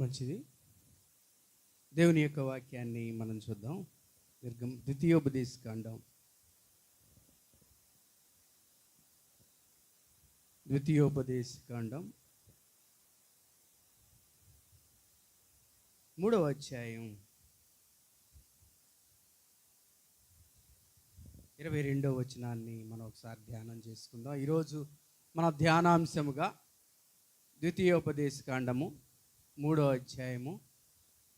మంచిది. దేవుని యొక్క వాక్యాన్ని మనం చూద్దాం. ద్వితీయోపదేశకాండం 3వ అధ్యాయం 22వ వచనాన్ని మనం ఒకసారి ధ్యానం చేసుకుందాం. ఈరోజు మన ధ్యానాంశముగా ద్వితీయోపదేశకాండము 3వ అధ్యాయము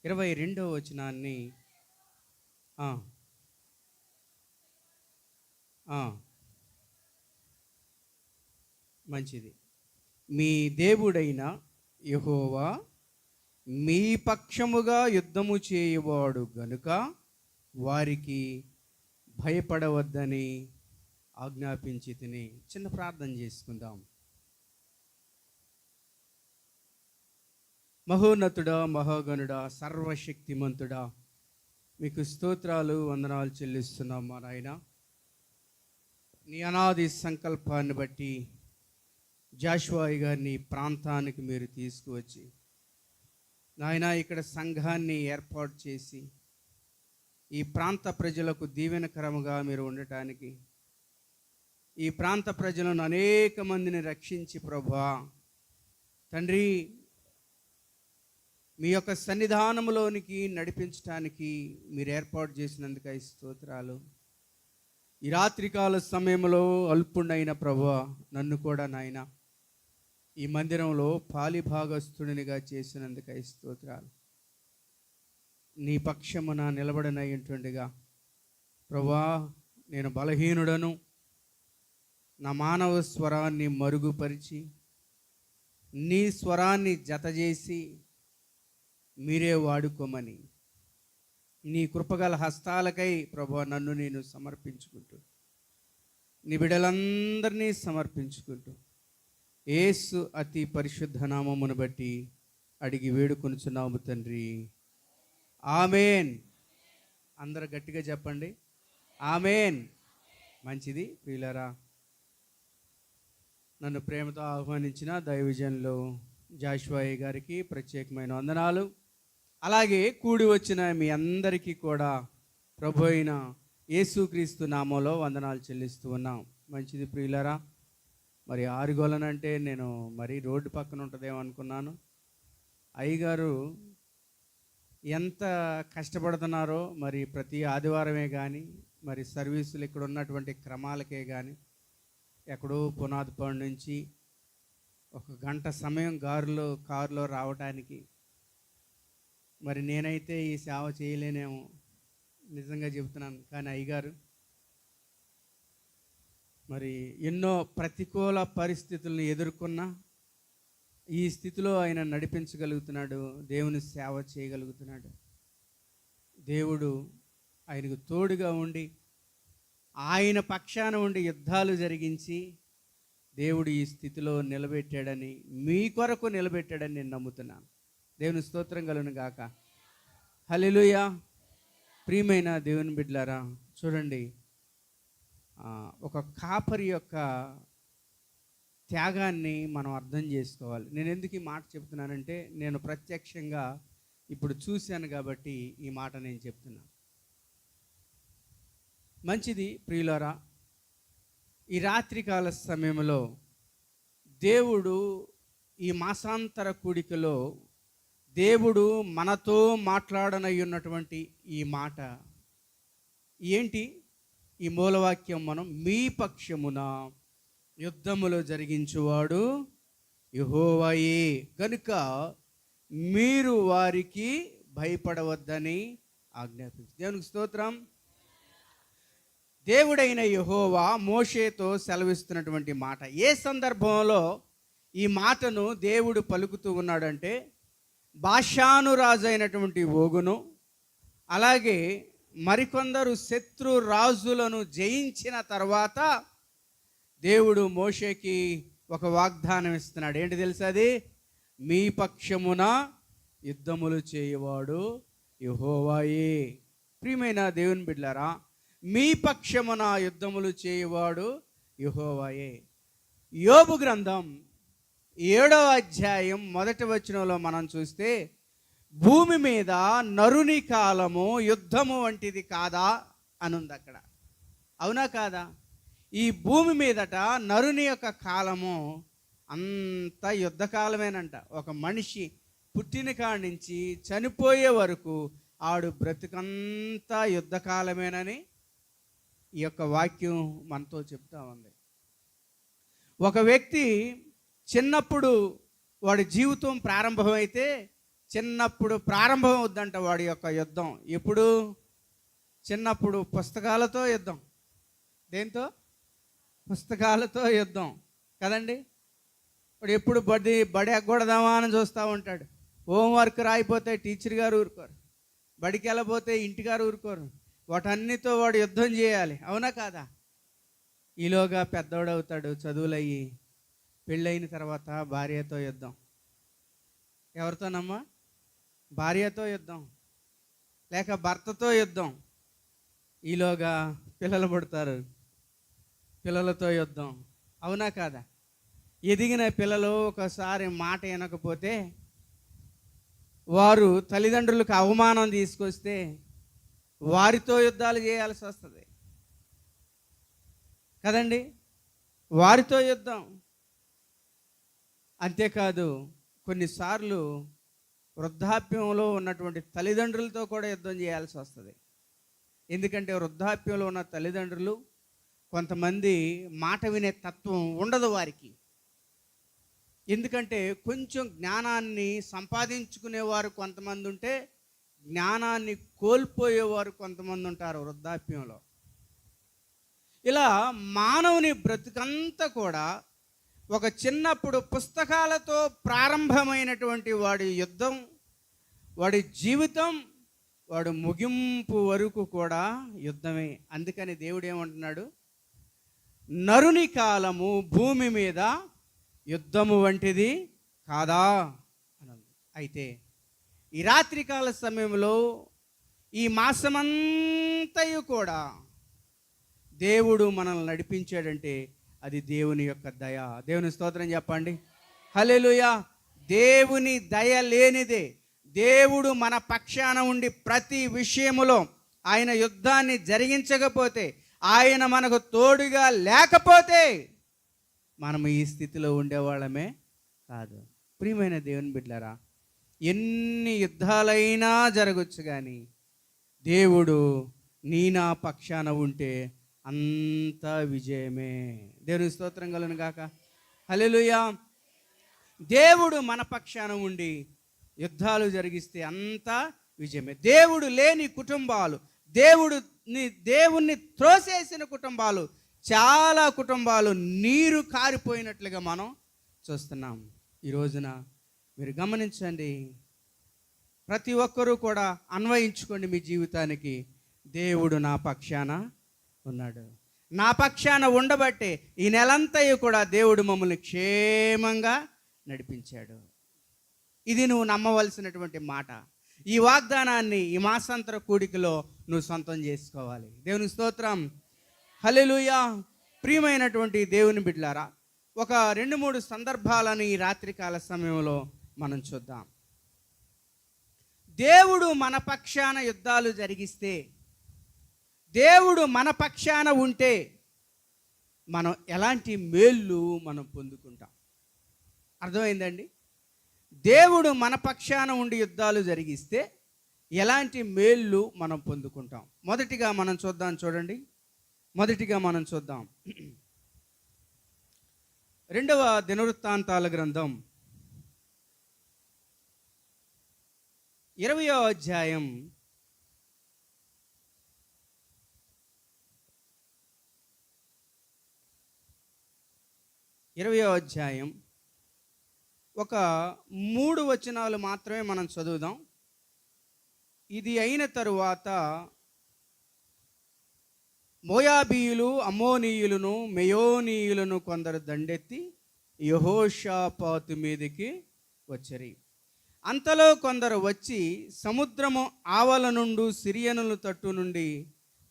22వ వచనాన్ని మంచిది. మీ దేవుడైన యెహోవా మీ పక్షముగా యుద్ధము చేయువాడు గనుక వారికి భయపడవద్దని ఆజ్ఞాపించి తిని. చిన్న ప్రార్థన చేసుకుందాం. మహోన్నతుడా, మహాగణుడా, సర్వశక్తిమంతుడా, మీకు స్తోత్రాలు, వందనాలు చెల్లిస్తున్నాం మా నాయన. నీ అనాది సంకల్పాన్ని బట్టి జాషువా గారిని ప్రాంతానికి మీరు తీసుకువచ్చి నాయన ఇక్కడ సంఘాన్ని ఏర్పాటు చేసి ఈ ప్రాంత ప్రజలకు దీవెనకరముగా మీరు ఉండటానికి, ఈ ప్రాంత ప్రజలను అనేక మందిని రక్షించి ప్రభువా తండ్రి మీ యొక్క సన్నిధానములోనికి నడిపించడానికి మీరు ఏర్పాటు చేసినందుకై స్తోత్రాలు. ఈ రాత్రికాల సమయంలో అల్పుండైన ప్రభువా నన్ను కూడా నాయన ఈ మందిరంలో పాలిభాగస్తుడినిగా చేసినందుకై స్తోత్రాలు. నీ పక్షమున నిలబడనయ్యుంటుండగా ప్రభువా నేను బలహీనుడను, నా మానవ స్వరాన్ని మరుగుపరిచి నీ స్వరాన్ని జతచేసి మీరే వాడుకోమని నీ కృపగల హస్తాలకై ప్రభువా నన్ను నేను సమర్పించుకుంటూ, నీ బిడ్డలందరినీ సమర్పించుకుంటూ యేసు అతి పరిశుద్ధ నామమును బట్టి అడిగి వేడుకొనుచున్నాము తండ్రి, ఆమేన్. అందరూ గట్టిగా చెప్పండి, ఆమేన్. మంచిది. ప్రియులారా, నన్ను ప్రేమతో ఆహ్వానించిన దైవజనులు జాషువా గారికి ప్రత్యేకమైన వందనాలు. అలాగే కూడి వచ్చిన మీ అందరికీ కూడా ప్రభు అయిన యేసుక్రీస్తు నామంలో వందనాలు చెల్లిస్తూ ఉన్నాం. మంచిది ప్రియులారా. మరి ఆరుగోలనంటే నేను మరి రోడ్డు పక్కన ఉంటుందేమో అనుకున్నాను. అయ్యగారు ఎంత కష్టపడుతున్నారో మరి ప్రతి ఆదివారమే కానీ మరి సర్వీసులు ఇక్కడ ఉన్నటువంటి క్రమాలకే కానీ ఎక్కడో పునాదిపాడు నుంచి 1 గంట సమయం కారులో రావటానికి మరి నేనైతే ఈ సేవ చేయలేనేమో, నిజంగా చెబుతున్నాను. కానీ అయ్యగారు మరి ఎన్నో ప్రతికూల పరిస్థితులను ఎదుర్కొన్నా ఈ స్థితిలో ఆయన నడిపించగలుగుతున్నాడు, దేవుని సేవ చేయగలుగుతున్నాడు. దేవుడు ఆయనకు తోడుగా ఉండి ఆయన పక్షాన ఉండి యుద్ధాలు జరిగించి దేవుడు ఈ స్థితిలో నిలబెట్టాడని, మీ కొరకు నిలబెట్టాడని నేను నమ్ముతున్నాను. దేవుని స్తోత్రం కలుగును గాక. హల్లెలూయా. ప్రియమైన దేవుని బిడ్డలారా, చూడండి, ఒక కాపరి యొక్క త్యాగాన్ని మనం అర్థం చేసుకోవాలి. నేను ఎందుకు ఈ మాట చెప్తున్నానంటే నేను ప్రత్యక్షంగా ఇప్పుడు చూశాను కాబట్టి ఈ మాట నేను చెప్తున్నాను. మంచిది ప్రియులారా, ఈ రాత్రికాల సమయంలో దేవుడు ఈ మాసాంతర కూడికలో దేవుడు మనతో మాట్లాడనయ్యున్నటువంటి ఈ మాట ఏంటి? ఈ మూలవాక్యం మనం మీ పక్షమున యుద్ధములో జరిగించువాడు యెహోవాయే గనుక మీరు వారికి భయపడవద్దని ఆజ్ఞాపించు. దేవునికి స్తోత్రం. దేవుడైన యెహోవా మోషేతో సెలవిస్తున్నటువంటి మాట. ఏ సందర్భంలో ఈ మాటను దేవుడు పలుకుతూ ఉన్నాడంటే బాషాను రాజు అయినటువంటి ఓగును అలాగే మరికొందరు శత్రు రాజులను జయించిన తర్వాత దేవుడు మోషేకి ఒక వాగ్దానం ఇస్తున్నాడు. ఏంటి తెలుసా అది? మీ పక్షమున యుద్ధములు చేయువాడు యెహోవాయే. ప్రియమైన దేవుని బిడ్డలారా, మీ పక్షమున యుద్ధములు చేయువాడు యెహోవాయే. యోబు గ్రంథం 7వ అధ్యాయం 1వ వచనంలో మనం చూస్తే భూమి మీద నరుని కాలము యుద్ధము వంటిది కాదా అని ఉంది అక్కడ. అవునా కాదా? ఈ భూమి మీదట నరుని యొక్క కాలము అంత యుద్ధకాలమేనంట. ఒక మనిషి పుట్టిన కాడి నుంచి చనిపోయే వరకు ఆడు బ్రతుకంతా యుద్ధకాలమేనని ఈ యొక్క వాక్యం మనతో చెప్తా ఉంది. ఒక వ్యక్తి చిన్నప్పుడు వాడి జీవితం ప్రారంభమైతే చిన్నప్పుడు ప్రారంభం అవుద్దంట వాడి యొక్క యుద్ధం. ఎప్పుడు? చిన్నప్పుడు పుస్తకాలతో యుద్ధం. దేంతో? పుస్తకాలతో యుద్ధం కదండి. ఇప్పుడు ఎప్పుడు బడి ఎగ్గొడదామా అని చూస్తూ ఉంటాడు. హోంవర్క్ రాయిపోతే టీచర్ గారు ఊరుకోరు, బడికి వెళ్ళబోతే ఇంటిగారు ఊరుకోరు. వాటన్నిటితో వాడు యుద్ధం చేయాలి. అవునా కాదా? ఈలోగా పెద్దోడవుతాడు, చదువులయ్యి, పెళ్ళైన తర్వాత భార్యతో యుద్ధం. ఎవరితోనమ్మా? భార్యతో యుద్ధం, లేక భర్తతో యుద్ధం. ఈలోగా పిల్లలు పుడతారు, పిల్లలతో యుద్ధం. అవునా కాదా? ఎదిగిన పిల్లలు ఒకసారి మాట వినకపోతే వారు తల్లిదండ్రులకు అవమానం తీసుకొస్తే వారితో యుద్ధాలు చేయాల్సి వస్తుంది కదండి. వారితో యుద్ధం. అంతేకాదు కొన్నిసార్లు వృద్ధాప్యంలో ఉన్నటువంటి తల్లిదండ్రులతో కూడా యుద్ధం చేయాల్సి వస్తుంది. ఎందుకంటే వృద్ధాప్యంలో ఉన్న తల్లిదండ్రులు కొంతమంది మాట వినే తత్వం ఉండదు వారికి. ఎందుకంటే కొంచెం జ్ఞానాన్ని సంపాదించుకునేవారు కొంతమంది ఉంటే జ్ఞానాన్ని కోల్పోయేవారు కొంతమంది ఉంటారు వృద్ధాప్యంలో. ఇలా మానవుని బ్రతుకంతా కూడా ఒక చిన్నప్పుడు పుస్తకాలతో ప్రారంభమైనటువంటి వాడి యుద్ధం, వాడి జీవితం, వాడు ముగింపు వరకు కూడా యుద్ధమే. అందుకని దేవుడు ఏమంటున్నాడు? నరుని కాలము భూమి మీద యుద్ధము వంటిది కాదా అని. అయితే ఈ రాత్రికాల సమయంలో ఈ మాసమంతయు కూడా దేవుడు మనల్ని నడిపించాడంటే అది దేవుని యొక్క దయ. దేవుని స్తోత్రం చెప్పండి. హల్లెలూయా. దేవుని దయ లేనిదే, దేవుడు మన పక్షాన ఉండి ప్రతి విషయములో ఆయన యుద్ధాన్ని జరిగించకపోతే, ఆయన మనకు తోడుగా లేకపోతే మనము ఈ స్థితిలో ఉండేవాళ్ళమే కాదు. ప్రియమైన దేవుని బిడ్డలారా, ఎన్ని యుద్ధాలైనా జరగచ్చు కానీ దేవుడు నీ నా పక్షాన ఉంటే అంత విజయమే. దేవుని స్తోత్రం కలుగును గాక. హల్లెలూయా. దేవుడు మన పక్షాన ఉండి యుద్ధాలు జరిగిస్తే అంతా విజయమే. దేవుడు లేని కుటుంబాలు, దేవుణ్ణి త్రోసేసిన కుటుంబాలు, చాలా కుటుంబాలు నీరు కారిపోయినట్లుగా మనం చూస్తున్నాం. ఈ రోజున మీరు గమనించండి, ప్రతి ఒక్కరూ కూడా అన్వయించుకోండి మీ జీవితానికి. దేవుడు నా పక్షాన ఉన్నాడు. నా పక్షాన ఉండబట్టే ఈ నెలంతయు కూడా దేవుడు మమ్మల్ని క్షేమంగా నడిపించాడు. ఇది నువ్వు నమ్మవలసినటువంటి మాట. ఈ వాగ్దానాన్ని ఈ మాసాంతర కూడికలో నువ్వు సొంతం చేసుకోవాలి. దేవుని స్తోత్రం. హల్లెలూయా. ప్రియమైనటువంటి దేవుని బిడ్డలారా, ఒక 2-3 సందర్భాలను ఈ రాత్రికాల సమయంలో మనం చూద్దాం. దేవుడు మన పక్షాన యుద్ధాలు జరిగిస్తే, దేవుడు మన పక్షాన ఉంటే మనం ఎలాంటి మేళ్ళు మనం పొందుకుంటాం? అర్థమైందండి? దేవుడు మన పక్షాన ఉండి యుద్ధాలు జరిగిస్తే ఎలాంటి మేళ్ళు మనం పొందుకుంటాం? మొదటిగా మనం చూద్దాం. చూడండి, మొదటిగా మనం చూద్దాం 2వ దినవృత్తాంతాల గ్రంథం 20వ అధ్యాయం 20వ అధ్యాయం ఒక 3 వచనాలు మాత్రమే మనం చదువుదాం. ఇది అయిన తరువాత మోయాబీయులు, అమ్మోనీయులను, మెయోనీయులను కొందరు దండెత్తి యెహోషాపాతు మీదికి వచ్చరి. అంతలో కొందరు వచ్చి సముద్రము ఆవల నుండి సిరియనుల తట్టు నుండి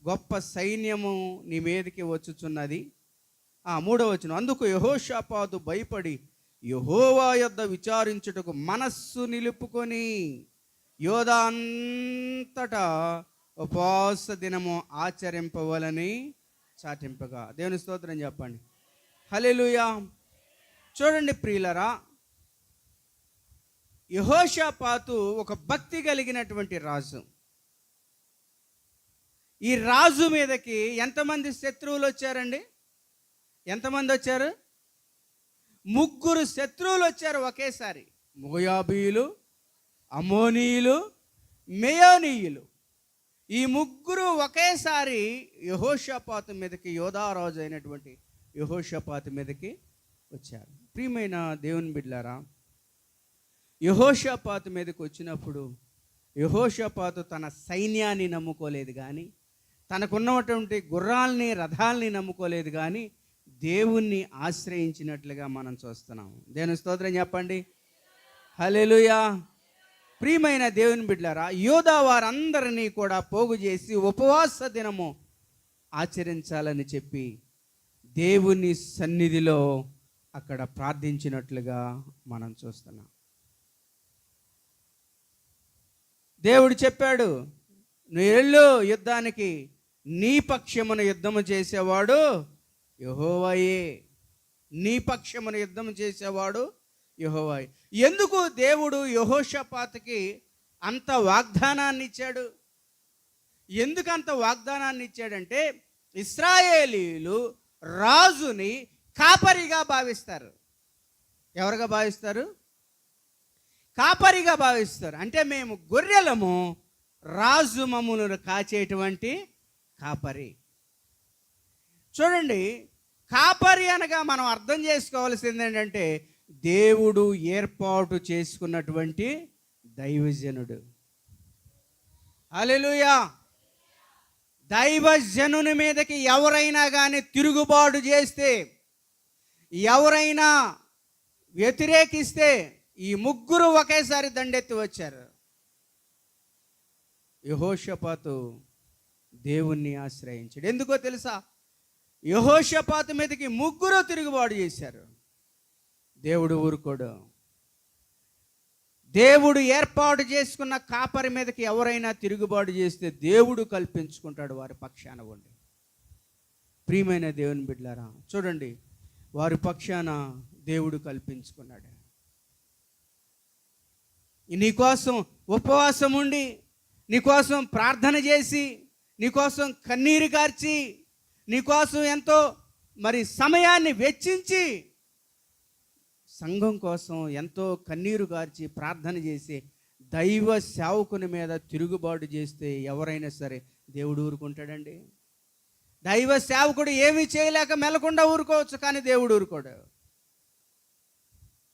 గొప్ప సైన్యము నీ మీదకి వచ్చుచున్నది. 3వ వచనం, అందుకు యెహోషాపాతు భయపడి యెహోవా యొద్ద విచారించుటకు మనస్సు నిలుపుకొని యోధా అంతటా ఉపవాస దినము ఆచరింపవలని చాటింపగా. దేవుని స్తోత్రం చెప్పండి. హల్లెలూయా. చూడండి ప్రియులరా, యెహోషాపాతు ఒక భక్తి కలిగినటువంటి రాజు. ఈ రాజు మీదకి ఎంతమంది శత్రువులు వచ్చారండి? ఎంతమంది వచ్చారు? 3 శత్రువులు వచ్చారు ఒకేసారి. మోయాబీయులు, అమోనీయులు, మెయోనీయులు. ఈ 3 ఒకేసారి యెహోషాపాతు మీదకి, యోధారాజు అయినటువంటి యెహోషాపాతు మీదకి వచ్చారు. ప్రియమైన దేవుని బిడ్డలారా, యెహోషాపాతు మీదకి వచ్చినప్పుడు యెహోషాపాతు తన సైన్యాన్ని నమ్ముకోలేదు కానీ, తనకున్నటువంటి గుర్రాల్ని, రథాల్ని నమ్ముకోలేదు కానీ దేవుణ్ణి ఆశ్రయించినట్లుగా మనం చూస్తున్నాం. దేవుని స్తోత్రం చెప్పండి. హల్లెలూయా. ప్రియమైన దేవుని బిడ్డలారా, యోధా వారందరినీ కూడా పోగు చేసి ఉపవాస దినము ఆచరించాలని చెప్పి దేవుని సన్నిధిలో అక్కడ ప్రార్థించినట్లుగా మనం చూస్తున్నాం. దేవుడు చెప్పాడు, నువ్వు వెళ్ళు యుద్ధానికి, నీ పక్షమున యుద్ధము చేసేవాడు యెహోవాయే. నీ పక్షమున యుద్ధం చేసేవాడు యెహోవాయే. ఎందుకు దేవుడు యెహోషాపాతుకి అంత వాగ్దానాన్ని ఇచ్చాడు? ఎందుకు అంత వాగ్దానాన్ని ఇచ్చాడంటే, ఇశ్రాయేలీయులు రాజుని కాపరిగా భావిస్తారు. ఎవరుగా భావిస్తారు? కాపరిగా భావిస్తారు. అంటే మేము గొర్రెలము, రాజు మమ్ములను కాచేటువంటి కాపరి. చూడండి, కాపరి అనగా మనం అర్థం చేసుకోవాల్సింది ఏంటంటే, దేవుడు ఏర్పాటు చేసుకున్నటువంటి దైవజనుడు. హల్లెలూయా. దైవజనుని మీదకి ఎవరైనా కానీ తిరుగుబాటు చేస్తే, ఎవరైనా వ్యతిరేకిస్తే, ఈ 3 ఒకేసారి దండెత్తి వచ్చారు. యెహోషాపాతు దేవుణ్ణి ఆశ్రయించాడు. ఎందుకో తెలుసా? యెహోషాపాతు మీదకి 3 తిరుగుబాటు చేశారు. దేవుడు ఊరుకోడు. దేవుడు ఏర్పాటు చేసుకున్న కాపరి మీదకి ఎవరైనా తిరుగుబాటు చేస్తే దేవుడు కల్పించుకుంటాడు వారి పక్షాన ఉండి. ప్రియమైన దేవుని బిడ్డలారా, చూడండి, వారి పక్షాన దేవుడు కల్పించుకున్నాడు. నీకోసం ఉపవాసం ఉండి, నీకోసం ప్రార్థన చేసి, నీకోసం కన్నీరు కార్చి, నీకోసం ఎంతో సమయాన్ని వెచ్చించి, సంఘం కోసం ఎంతో కన్నీరు కార్చి ప్రార్థన చేసి దైవ సేవకుని మీద తిరుగుబాటు చేస్తే ఎవరైనా సరే దేవుడు ఊరుకుంటాడండి? దైవ సేవకుడు ఏమీ చేయలేక మెలకుండా ఊరుకోవచ్చు, కానీ దేవుడు ఊరుకోడు.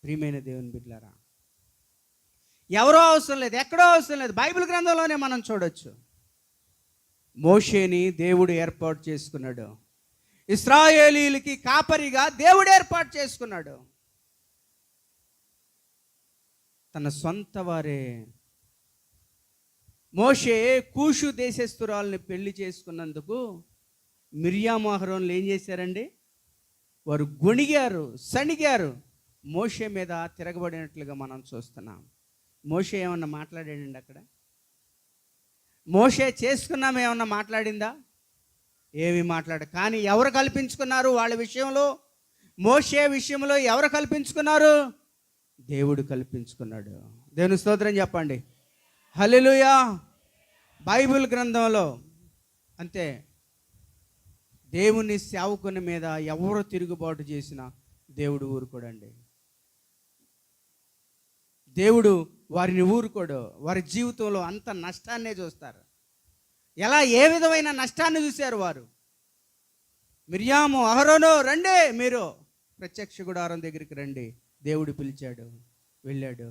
ప్రియమైన దేవుని బిడ్డలారా, ఎవరో అవసరం లేదు, ఎక్కడో అవసరం లేదు. బైబిల్ గ్రంథంలోనే మనం చూడొచ్చు. మోషేని దేవుడు ఏర్పాటు చేసుకున్నాడు. ఇశ్రాయేలీయులకి కాపరిగా దేవుడు ఏర్పాటు చేసుకున్నాడు. తన సొంత వారే. మోషే కూషు దేశస్తురాల్ని పెళ్లి చేసుకున్నందుకు మిర్యాము అహరోనులు ఏం చేశారండి? వారు గొణిగారు, సణిగారు. మోషే మీద తిరగబడినట్లుగా మనం చూస్తున్నాం. మోషే ఏమన్నా మాట్లాడాడండి అక్కడ? మోషే చేసుకున్నాం ఏమన్నా మాట్లాడిందా? ఏమి మాట్లాడ. కానీ ఎవరు కల్పించుకున్నారు వాళ్ళ విషయంలో? మోషే విషయంలో ఎవరు కల్పించుకున్నారు? దేవుడు కల్పించుకున్నాడు. దేవుని స్తోత్రం చెప్పండి. హల్లెలూయా. బైబిల్ గ్రంథంలో అంతే, దేవుని సేవకుని మీద ఎవరు తిరుగుబాటు చేసినా దేవుడు ఊరుకోడండి. దేవుడు వారిని ఊరుకోడు. వారి జీవితంలో అంత నష్టాన్నే చూస్తారు. ఏ విధమైన నష్టాన్ని చూశారు వారు? మిర్యాము, అహరోను, రండి, మీరు ప్రత్యక్ష గుడారం దగ్గరికి రండి. దేవుడు పిలిచాడు, వెళ్ళాడు.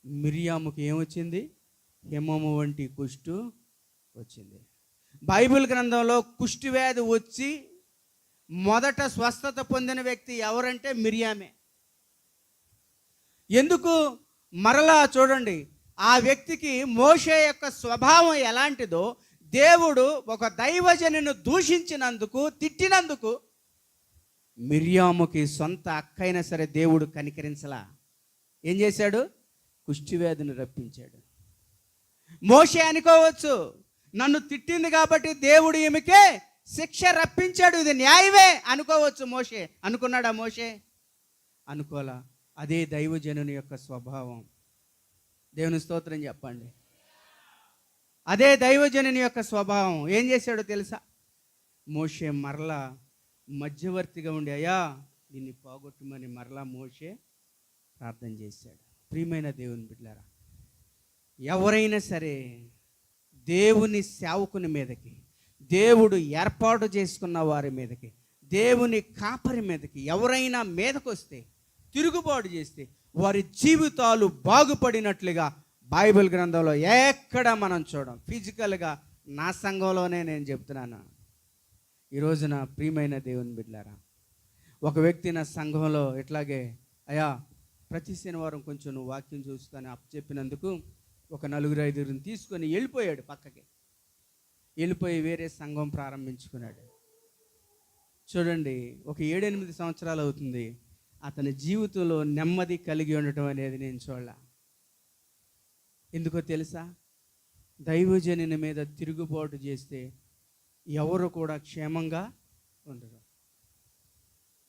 మిర్యాముకి ఏమొచ్చింది? హిమము వంటి కుష్టు వచ్చింది. బైబిల్ గ్రంథంలో కుష్టి వ్యాధి వచ్చి మొదట స్వస్థత పొందిన వ్యక్తి ఎవరంటే మిర్యామే. ఎందుకు? మరలా చూడండి, ఆ వ్యక్తికి మోషే యొక్క స్వభావం ఎలాంటిదో దేవుడు ఒక దైవజనుని దూషించినందుకు, తిట్టినందుకు మిర్యాముకి సొంత అక్కైనా సరే దేవుడు కనికరించలా. ఏం చేశాడు? కుష్ఠవ్యాధిని రప్పించాడు. మోషే అనుకోవచ్చు, నన్ను తిట్టింది కాబట్టి దేవుడు ఈమెకే శిక్ష రప్పించాడు, ఇది న్యాయమే అనుకోవచ్చు. మోషే అనుకున్నాడా? మోషే అనుకోలా. అదే దైవజనుని యొక్క స్వభావం. దేవుని స్తోత్రం చెప్పండి. అదే దైవజనుని యొక్క స్వభావం. ఏం చేశాడో తెలుసా? మోషే మరలా మధ్యవర్తిగా ఉండి, అయ్యా దీన్ని పోగొట్టమని మరలా మోషే ప్రార్థన చేశాడు. ప్రియమైన దేవుని బిడ్డలారా, ఎవరైనా సరే దేవుని సేవకుని మీదకి, దేవుడు ఏర్పాటు చేసుకున్న వారి మీదకి, దేవుని కాపరి మీదకి ఎవరైనా మీదకి వస్తే, తిరుగుబాటు చేస్తే వారి జీవితాలు బాగుపడినట్లుగా బైబిల్ గ్రంథంలో ఎక్కడ మనం చూడం. ఫిజికల్గా నా సంఘంలోనే నేను చెప్తున్నాను. ఈ రోజున ప్రియమైన దేవుని బిడ్డలారా, ఒక వ్యక్తి నా సంఘంలో ఇట్లాగే, అయ్యా ప్రతి శనివారం కొంచెం నువ్వు వాక్యం చూస్తాను చెప్పినందుకు ఒక 4-5 తీసుకొని వెళ్ళిపోయాడు. పక్కకి వెళ్ళిపోయి వేరే సంఘం ప్రారంభించుకున్నాడు. చూడండి, ఒక 7-8 సంవత్సరాలు అవుతుంది. అతని జీవితంలో నెమ్మది కలిగి ఉండటం అనేది నేను చూడలే. ఎందుకో తెలుసా? దైవజనుని మీద తిరుగుబాటు చేస్తే ఎవరు కూడా క్షేమంగా ఉండరు.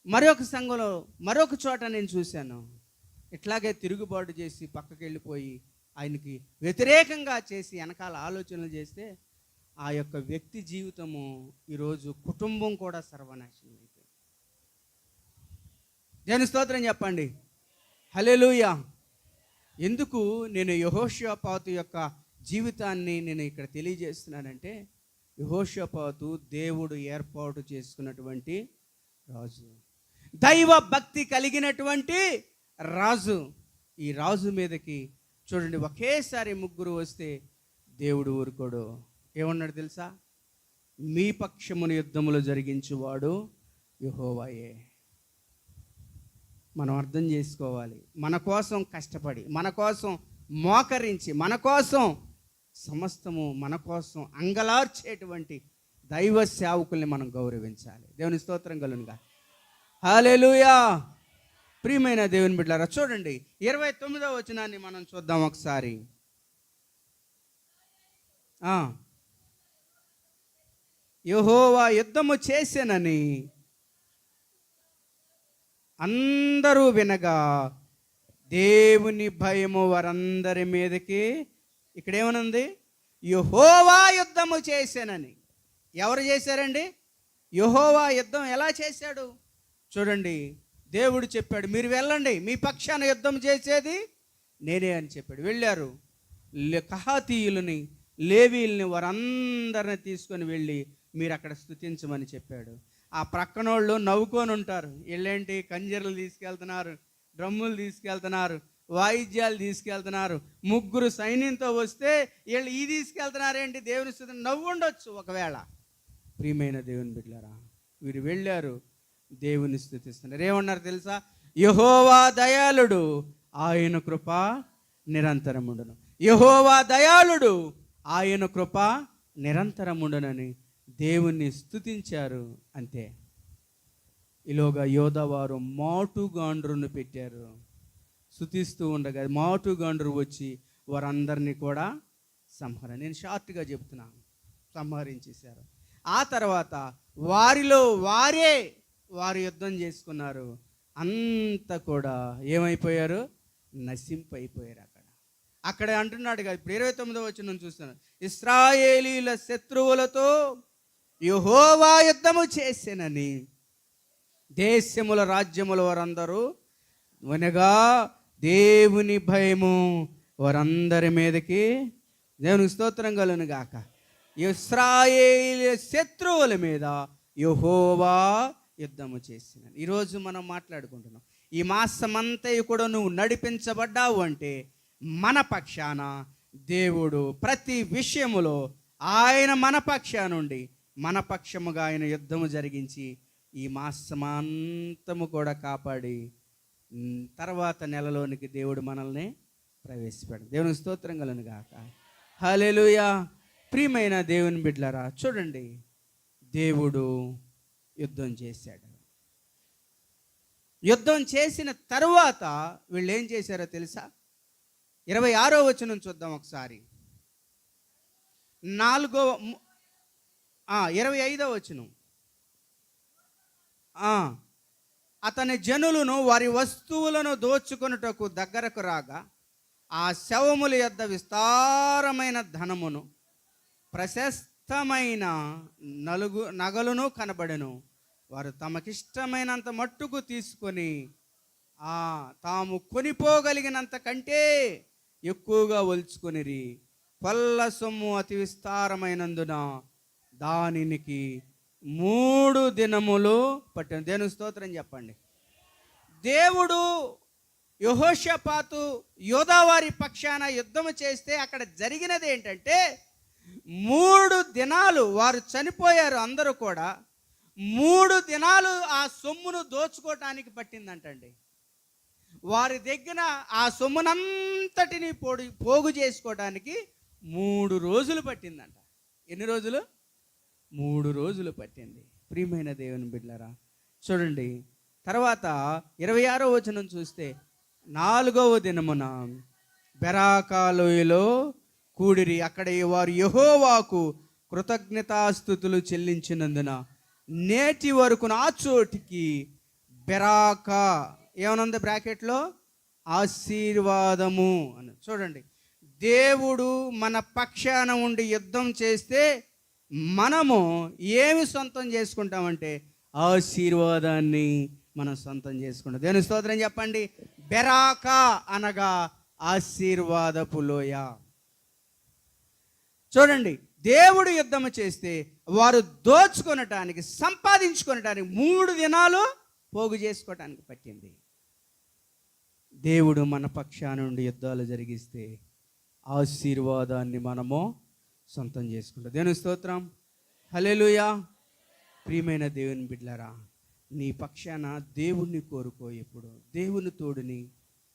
మరొక సంఘంలో మరొక చోట నేను చూశాను, ఇట్లాగే తిరుగుబాటు చేసి పక్కకి వెళ్ళిపోయి ఆయనకి వ్యతిరేకంగా చేసి వెనకాల ఆలోచనలు చేస్తే ఆ యొక్క వ్యక్తి జీవితము ఈరోజు కుటుంబం కూడా సర్వనాశనం అయిపోయింది. దేవుని స్తోత్రం చెప్పండి. హల్లెలూయా. ఎందుకు నేను యెహోషాపాతు యొక్క జీవితాన్ని నేను ఇక్కడ తెలియజేస్తున్నానంటే, యెహోషాపాతు దేవుడు ఏర్పాటు చేసుకున్నటువంటి రాజు, దైవ భక్తి కలిగినటువంటి రాజు. ఈ రాజు మీదకి చూడండి, ఒకేసారి 3 వస్తే దేవుడు ఊరుకోడు. ఏమన్నాడు తెలుసా? మీ పక్షమును యుద్ధములు జరిగించువాడు యెహోవాయే. మనం అర్థం చేసుకోవాలి. మన కోసం కష్టపడి, మన కోసం మోకరించి, మన కోసం సమస్తము మన కోసం అంగలార్చేటువంటి దైవ సేవకుల్ని మనం గౌరవించాలి. దేవుని స్తోత్రం కలుగునుగా. హల్లెలూయా. ప్రియమైన దేవుని బిడ్డలారా, చూడండి 29వ వచనాన్ని మనం చూద్దాం ఒకసారి. యెహోవా యుద్ధము చేసెనని అందరూ వినగా దేవుని భయము వారందరి మీదకి. ఇక్కడ ఏమనుంది? యెహోవా యుద్ధము చేశానని. ఎవరు చేశారండి? యెహోవా యుద్ధం ఎలా చేశాడు? చూడండి, దేవుడు చెప్పాడు, మీరు వెళ్ళండి, మీ పక్షాన యుద్ధం చేసేది నేనే అని చెప్పాడు. వెళ్ళారు. కహాతీయులని, లేవీల్ని వారందరిని తీసుకొని వెళ్ళి మీరు అక్కడ స్తుతించమని చెప్పాడు. ఆ ప్రక్కనోళ్ళు నవ్వుకొని ఉంటారు. వీళ్ళేంటి కంజర్లు తీసుకెళ్తున్నారు, డ్రమ్ములు తీసుకెళ్తున్నారు, వాయిద్యాలు తీసుకెళ్తున్నారు, 3 సైన్యంతో వస్తే వీళ్ళు ఈ తీసుకెళ్తున్నారేంటి, దేవుని స్తుతి నవ్వు ఉండొచ్చు ఒకవేళ. ప్రియమైన దేవుని బిడ్డలారా, వీరు వెళ్ళారు, దేవుని స్తుతిస్తున్నారు. ఏమన్నారు తెలుసా? యెహోవా దయాళుడు, ఆయన కృప నిరంతరముండును. యెహోవా దయాళుడు, ఆయన కృప నిరంతరముండునని దేవుణ్ణి స్తుతించారు. అంతే. ఈలోగా యోధవారు మాటుగాండ్రును పెట్టారు. స్తుతిస్తూ ఉండగా మాటుగాండ్రు వచ్చి వారందరినీ కూడా నేను షార్ట్గా చెప్తున్నాను, సంహరించేశారు. ఆ తర్వాత వారిలో వారు యుద్ధం చేసుకున్నారు. అంత కూడా ఏమైపోయారు? నశింపైపోయారు. అక్కడ అంటున్నాడు కదా, ఇప్పుడు 29వ వచనం చూస్తున్నాను. ఇశ్రాయేలీయుల శత్రువులతో యెహోవా యుద్ధము చేసెనని దేశముల రాజ్యముల వారందరూ వినగా దేవుని భయము వారందరి మీదకి. దేవునికి స్తోత్రం కలుగును గాక. ఇశ్రాయేలు శత్రువుల మీద యెహోవా యుద్ధము చేసినని. ఈరోజు మనం మాట్లాడుకుంటున్నాం. ఈ మాసమంతా కూడా నువ్వు నడిపించబడ్డావు అంటే మన పక్షాన దేవుడు ప్రతి విషయములో ఆయన మన పక్షానుండి మన పక్షముగా ఆయన యుద్ధము జరిగించి ఈ మాసమంతము కూడా కాపాడి తర్వాత నెలలోనికి దేవుడు మనల్ని ప్రవేశపెడతాడు. దేవునికి స్తోత్రం కలుగును గాక. హల్లెలూయా. ప్రియమైన దేవుని బిడ్డలారా, చూడండి, దేవుడు యుద్ధం చేశాడు. యుద్ధం చేసిన తరువాత వీళ్ళు ఏం చేశారో తెలుసా? 26వ వచనం చూద్దాం ఒకసారి. 25వ వచనం. అతని జనులను వారి వస్తువులను దోచుకొనుటకు దగ్గరకు రాగా ఆ శవముల యొద్ద విస్తారమైన ధనమును ప్రశస్తమైన నగలును కనబడెను. వారు తమకిష్టమైనంత మట్టుకు తీసుకొని తాము కొనిపోగలిగినంత కంటే ఎక్కువగా ఒలుచుకొనిరి. కొల్ల సొమ్ము అతి విస్తారమైనందున దానికి 3 దినములు పట్టిన. దేవుని స్తోత్రం చెప్పండి. దేవుడు యెహోషాపాతు యోధావారి పక్షాన యుద్ధము చేస్తే అక్కడ జరిగినది ఏంటంటే 3 దినాలు వారు చనిపోయారు. అందరూ కూడా 3 దినాలు ఆ సొమ్మును దోచుకోవటానికి పట్టిందంటండి. వారి దగ్గర ఆ సొమ్మునంతటిని పోగు చేసుకోవడానికి 3 రోజులు పట్టిందంట. ఎన్ని రోజులు? 3 రోజులు పట్టింది. ప్రియమైన దేవుని బిడ్డలారా చూడండి. తర్వాత 26వ వచనం చూస్తే 4వ దినమున బెరాకా లోయలో కూడిరి. అక్కడ వారు యెహోవాకు కృతజ్ఞతాస్తుతులు చెల్లించినందున నేటి వరకు ఆ చోటికి బెరాకా ఏమనుంది బ్రాకెట్లో? ఆశీర్వాదము అని. చూడండి, దేవుడు మన పక్షాన ఉండి యుద్ధం చేస్తే మనము ఏమి సొంతం చేసుకుంటామంటే ఆశీర్వాదాన్ని మనం సొంతం చేసుకుంటాం. దేవుని స్తోత్రం చెప్పండి. బెరాకా అనగా ఆశీర్వాదపు లోయ. చూడండి, దేవుడు యుద్ధము చేస్తే వారు దోచుకొనటానికి సంపాదించుకొనటానికి 3 దినాలు పోగు చేసుకోవటానికి పట్టింది. దేవుడు మన పక్షాన నుండి యుద్ధాలు జరిగిస్తే ఆశీర్వాదాన్ని మనము సొంతం చేసుకుంటాం. దేవుని స్తోత్రం. హల్లెలూయా. ప్రియమైన దేవుని బిడ్డలారా, నీ పక్షాన దేవుణ్ణి కోరుకో. ఎప్పుడు దేవుని తోడుని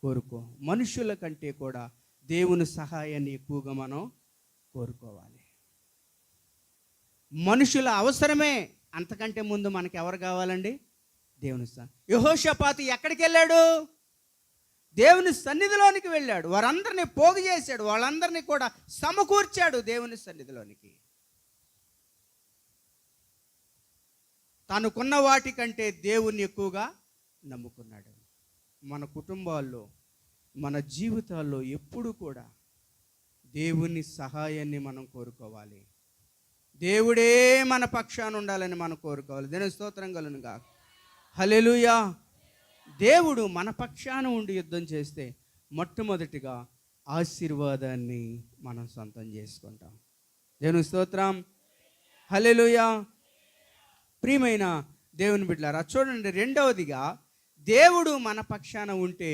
కోరుకో. మనుషుల కంటే కూడా దేవుని సహాయాన్ని ఎక్కువగా మనం కోరుకోవాలి. మనుషుల అవసరమే, అంతకంటే ముందు మనకి ఎవరు కావాలండి? దేవుని సహాయం. యెహోషాపాతు ఎక్కడికి వెళ్ళాడు? దేవుని సన్నిధిలోనికి వెళ్ళాడు. వారందరినీ పోగు చేశాడు. వాళ్ళందరినీ కూడా సమకూర్చాడు దేవుని సన్నిధిలోనికి. తనకున్న వాటి కంటే దేవుణ్ణి ఎక్కువగా నమ్ముకున్నాడు. మన కుటుంబాల్లో, మన జీవితాల్లో ఎప్పుడు కూడా దేవుని సహాయాన్ని మనం కోరుకోవాలి. దేవుడే మన పక్షాన ఉండాలని మనం కోరుకోవాలి. దేవుని స్తోత్రం కలుగును గాక. హల్లెలూయా. దేవుడు మన పక్షాన ఉండి యుద్ధం చేస్తే మొట్టమొదటిగా ఆశీర్వాదాన్ని మనం సొంతం చేసుకుంటాం. దేవుని స్తోత్రం. హల్లెలూయా. ప్రియమైన దేవుని బిడ్డలారా చూడండి, రెండవదిగా దేవుడు మన పక్షాన ఉంటే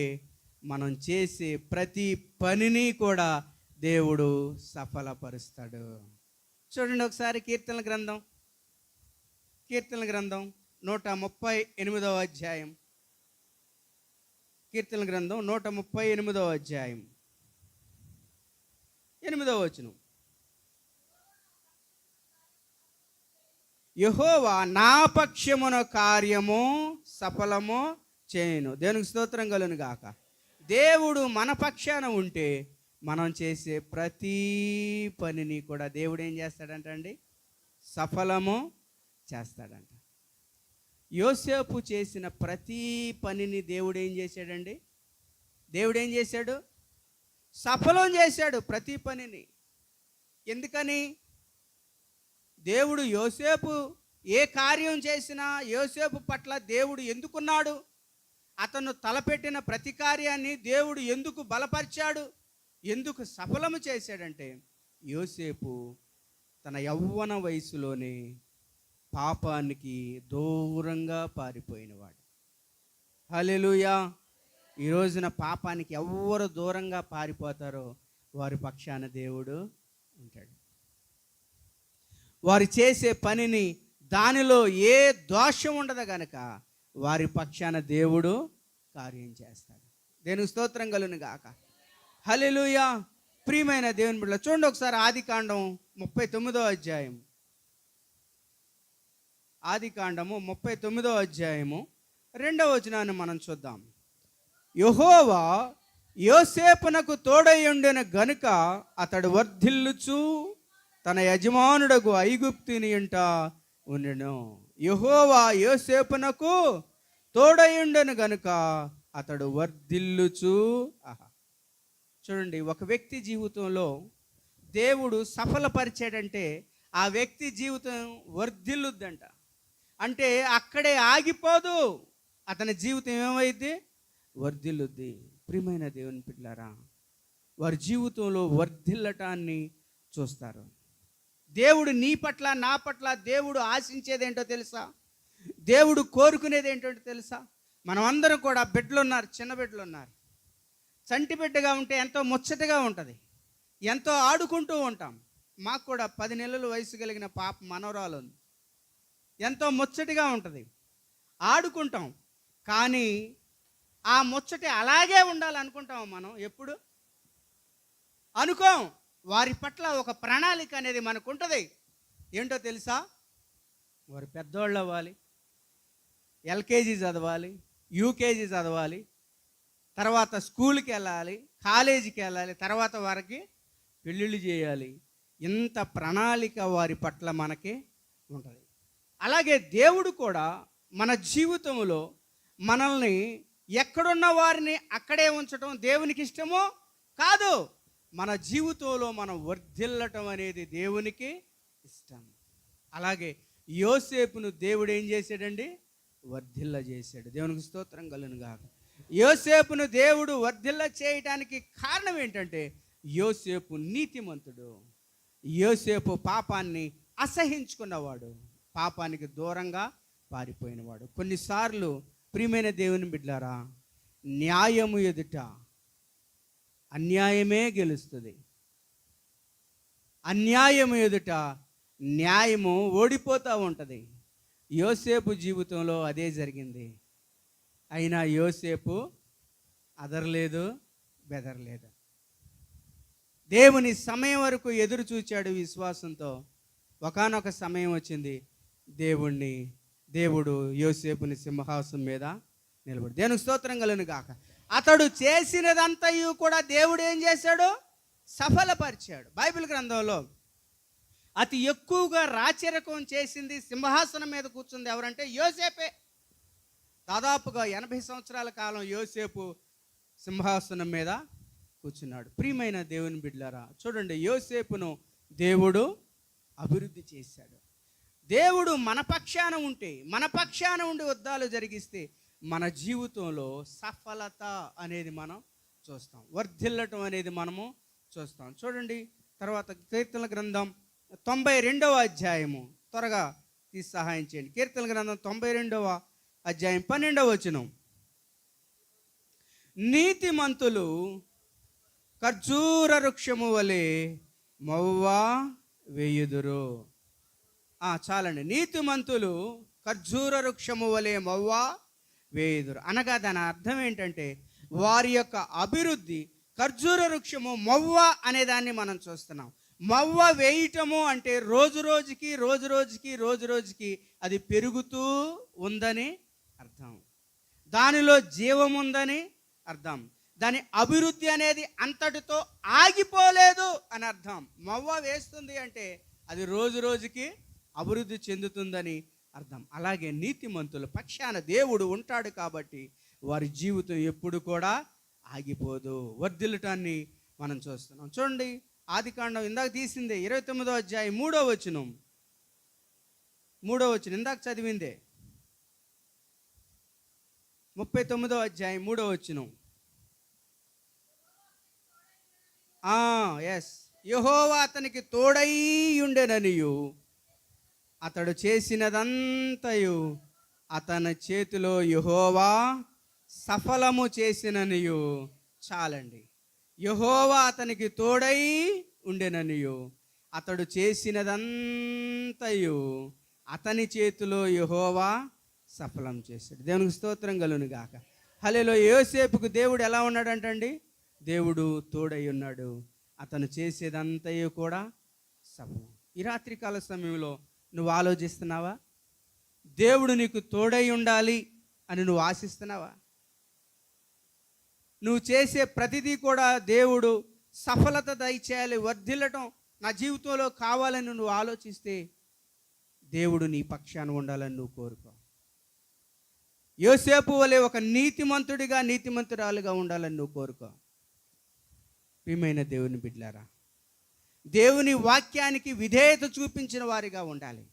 మనం చేసే ప్రతి పనిని కూడా దేవుడు సఫలపరుస్తాడు. చూడండి ఒకసారి కీర్తనల గ్రంథం 138వ అధ్యాయం. కీర్తనల గ్రంథం 138వ అధ్యాయం 8వ వచనం. యెహోవా నా పక్షమున కార్యము సఫలము చేయను. దేవునికి స్తోత్రం కలుగును గాక. దేవుడు మన పక్షాన ఉంటే మనం చేసే ప్రతి పనిని కూడా దేవుడు ఏం చేస్తాడంట అండి? సఫలము చేస్తాడంట. యోసేపు చేసిన ప్రతి పనిని దేవుడు ఏం చేశాడండి? దేవుడు ఏం చేశాడు? సఫలం చేశాడు ప్రతి పనిని. ఎందుకని? దేవుడు యోసేపు ఏ కార్యం చేసినా యోసేపు పట్ల దేవుడు ఎందుకున్నాడు? అతను తలపెట్టిన ప్రతి కార్యాన్ని దేవుడు ఎందుకు బలపరిచాడు? ఎందుకు సఫలము చేశాడంటే యోసేపు తన యవ్వన వయసులోనే పాపానికి దూరంగా పారిపోయినవాడు. హల్లెలూయా. ఈ రోజున పాపానికి ఎవరు దూరంగా పారిపోతారో వారి పక్షాన దేవుడు ఉంటాడు. వారు చేసే పనిని దానిలో ఏ దోషం ఉండదు కనుక వారి పక్షాన దేవుడు కార్యం చేస్తాడు. దేవునికి స్తోత్రం కలుగును గాక. హల్లెలూయా. ప్రియమైన దేవుని బిడ్డలారా చూడండి ఒకసారి ఆదికాండం 39వ అధ్యాయం. ఆదికాండము 39వ అధ్యాయము 2వ వచనాన్ని మనం చూద్దాం. యెహోవా యోసేపునకు తోడయుండెను గనుక అతడు వర్ధిల్లుచు తన యజమానుడకు ఐగుప్తుని ఇంట ఉండెను. యెహోవా యోసేపునకు తోడయుండెను గనుక అతడు వర్ధిల్లుచు. చూడండి, ఒక వ్యక్తి జీవితంలో దేవుడు సఫలపరిచాడంటే ఆ వ్యక్తి జీవితం వర్ధిల్లుద్దంట. అంటే అక్కడే ఆగిపోదు, అతని జీవితం ఏమైంది? వర్ధిల్లుద్ది. ప్రియమైన దేవుని బిడ్డలారా, వారి జీవితంలో వర్ధిల్లటాన్ని చూస్తారు. దేవుడు నీ పట్ల నా పట్ల దేవుడు ఆశించేది ఏంటో తెలుసా? దేవుడు కోరుకునేది ఏంటో తెలుసా? మనం అందరం కూడా బిడ్డలు ఉన్నారు, చిన్న బిడ్డలు ఉన్నారు. చంటి బిడ్డగా ఉంటే ఎంతో ముచ్చటగా ఉంటుంది, ఎంతో ఆడుకుంటూ ఉంటాం. మాకు కూడా 10 నెలల వయసు కలిగిన పాప మనవరాలు ఉంది. ఎంతో ముచ్చటగా ఉంటుంది, ఆడుకుంటాం. కానీ ఆ ముచ్చటి అలాగే ఉండాలనుకుంటాం మనం. ఎప్పుడు అనుకోం. వారి పట్ల ఒక ప్రణాళిక అనేది మనకు ఉంటుంది. ఏంటో తెలుసా? వారు పెద్దవాళ్ళు అవ్వాలి, ఎల్కేజీ చదవాలి, యూకేజీ చదవాలి, తర్వాత స్కూల్కి వెళ్ళాలి, కాలేజీకి వెళ్ళాలి, తర్వాత వారికి పెళ్ళిళ్ళు చేయాలి. ఇంత ప్రణాళిక వారి పట్ల మనకి ఉంటుంది. అలాగే దేవుడు కూడా మన జీవితంలో మనల్ని ఎక్కడున్న వారిని అక్కడే ఉంచడం దేవునికి ఇష్టమో కాదు. మన జీవితంలో మనం వర్ధిల్లటం అనేది దేవునికి ఇష్టం. అలాగే యోసేపును దేవుడు ఏం చేశాడండి? వర్ధిల్ల చేశాడు. దేవునికి స్తోత్రం కలుగును గాక. యోసేపును దేవుడు వర్ధిల్ల చేయటానికి కారణం ఏంటంటే యోసేపు నీతిమంతుడు. యోసేపు పాపాన్ని అసహించుకున్నవాడు, పాపానికి దూరంగా పారిపోయినవాడు. కొన్నిసార్లు ప్రియమైన దేవుని బిడ్డలారా, న్యాయము ఎదుట అన్యాయమే గెలుస్తుంది. అన్యాయము ఎదుట న్యాయము ఓడిపోతూ ఉంటుంది. యోసేపు జీవితంలో అదే జరిగింది. అయినా యోసేపు అదరలేదు, బెదరలేదు. దేవుని సమయం వరకు ఎదురు చూచాడు విశ్వాసంతో. ఒకానొక సమయం వచ్చింది, దేవుడు యోసేపుని సింహాసనం మీద నిలబడి. దేవునికి స్తోత్రం కలుగును గాక. అతడు చేసినదంతయు కూడా దేవుడు ఏం చేశాడు? సఫలపరిచాడు. బైబిల్ గ్రంథంలో అతి ఎక్కువగా రాచరికం చేసింది, సింహాసనం మీద కూర్చుంది ఎవరంటే యోసేపే. దాదాపుగా 80 సంవత్సరాల కాలం యోసేపు సింహాసనం మీద కూర్చున్నాడు. ప్రియమైన దేవుని బిడ్డలారా, చూడండి, యోసేపును దేవుడు అభివృద్ధి చేశాడు. దేవుడు మన పక్షాన ఉంటే, మన పక్షాన ఉండి యుద్ధాలు జరిగిస్తే మన జీవితంలో సఫలత అనేది మనం చూస్తాం, వర్ధిల్లటం అనేది మనము చూస్తాం. చూడండి, తర్వాత కీర్తనల గ్రంథం 92వ అధ్యాయము, త్వరగా తీసి సహాయం చేయండి. కీర్తనల గ్రంథం 92వ అధ్యాయం 12వ వచనం. నీతిమంతులు ఖర్జూర వృక్షము వలె మవ్వా వేయుదురు. చాలండి. నీతిమంతులు ఖర్జూర వృక్షము వలె మవ్వా వేయుదురు అనగా దాని అర్థం ఏంటంటే వారి యొక్క అభివృద్ధి, ఖర్జూర వృక్షము మవ్వ అనేదాన్ని మనం చూస్తున్నాం. మవ్వ వేయటము అంటే రోజు రోజుకి అది పెరుగుతూ ఉందని అర్థం, దానిలో జీవం ఉందని అర్థం. దాని అభివృద్ధి అనేది అంతటితో ఆగిపోలేదు అని అర్థం. మవ్వ వేస్తుంది అంటే అది రోజుకి అభివృద్ధి చెందుతుందని అర్థం. అలాగే నీతిమంతుల పక్షాన దేవుడు ఉంటాడు కాబట్టి వారి జీవితం ఎప్పుడు కూడా ఆగిపోదు, వర్ధిల్లటాన్ని మనం చూస్తున్నాం. చూడండి, ఆదికాండం ఇందాక తీసిందే 29వ అధ్యాయం 3వ వచనం, ఇందాక చదివిందే 39వ అధ్యాయం 3వ వచనం. యెహోవా అతనికి తోడై ఉండెననియు అతడు చేసినదంతయు అతని చేతిలో యెహోవా సఫలము చేసిననియు. చాలండి. యెహోవా అతనికి తోడై ఉండెననియు అతడు చేసినదంతయు అతని చేతిలో యెహోవా సఫలం చేశాడు. దేవునికి స్తోత్రం కలుగును గాక. హల్లెలూయా. యోసేపుకు దేవుడు ఎలా ఉన్నాడంటండి? దేవుడు తోడై ఉన్నాడు. అతను చేసేదంతయు కూడా సఫలం. ఈ రాత్రికాల సమయంలో నువ్వు ఆలోచిస్తున్నావా? దేవుడు నీకు తోడై ఉండాలి అని నువ్వు ఆశిస్తున్నావా? నువ్వు చేసే ప్రతిదీ కూడా దేవుడు సఫలత దయచేయాలి, వర్ధిల్లటం నా జీవితంలో కావాలని నువ్వు ఆలోచిస్తే దేవుడు నీ పక్షాన ఉండాలని నువ్వు కోరుకో. యోసేపు వలె ఒక నీతిమంతుడిగా నీతిమంతురాలుగా ఉండాలని నువ్వు కోరుకో. ప్రియమైన దేవుని బిడ్డలారా, దేవుని వాక్యానికి విధేయత చూపించిన వారిగా ఉండాలి.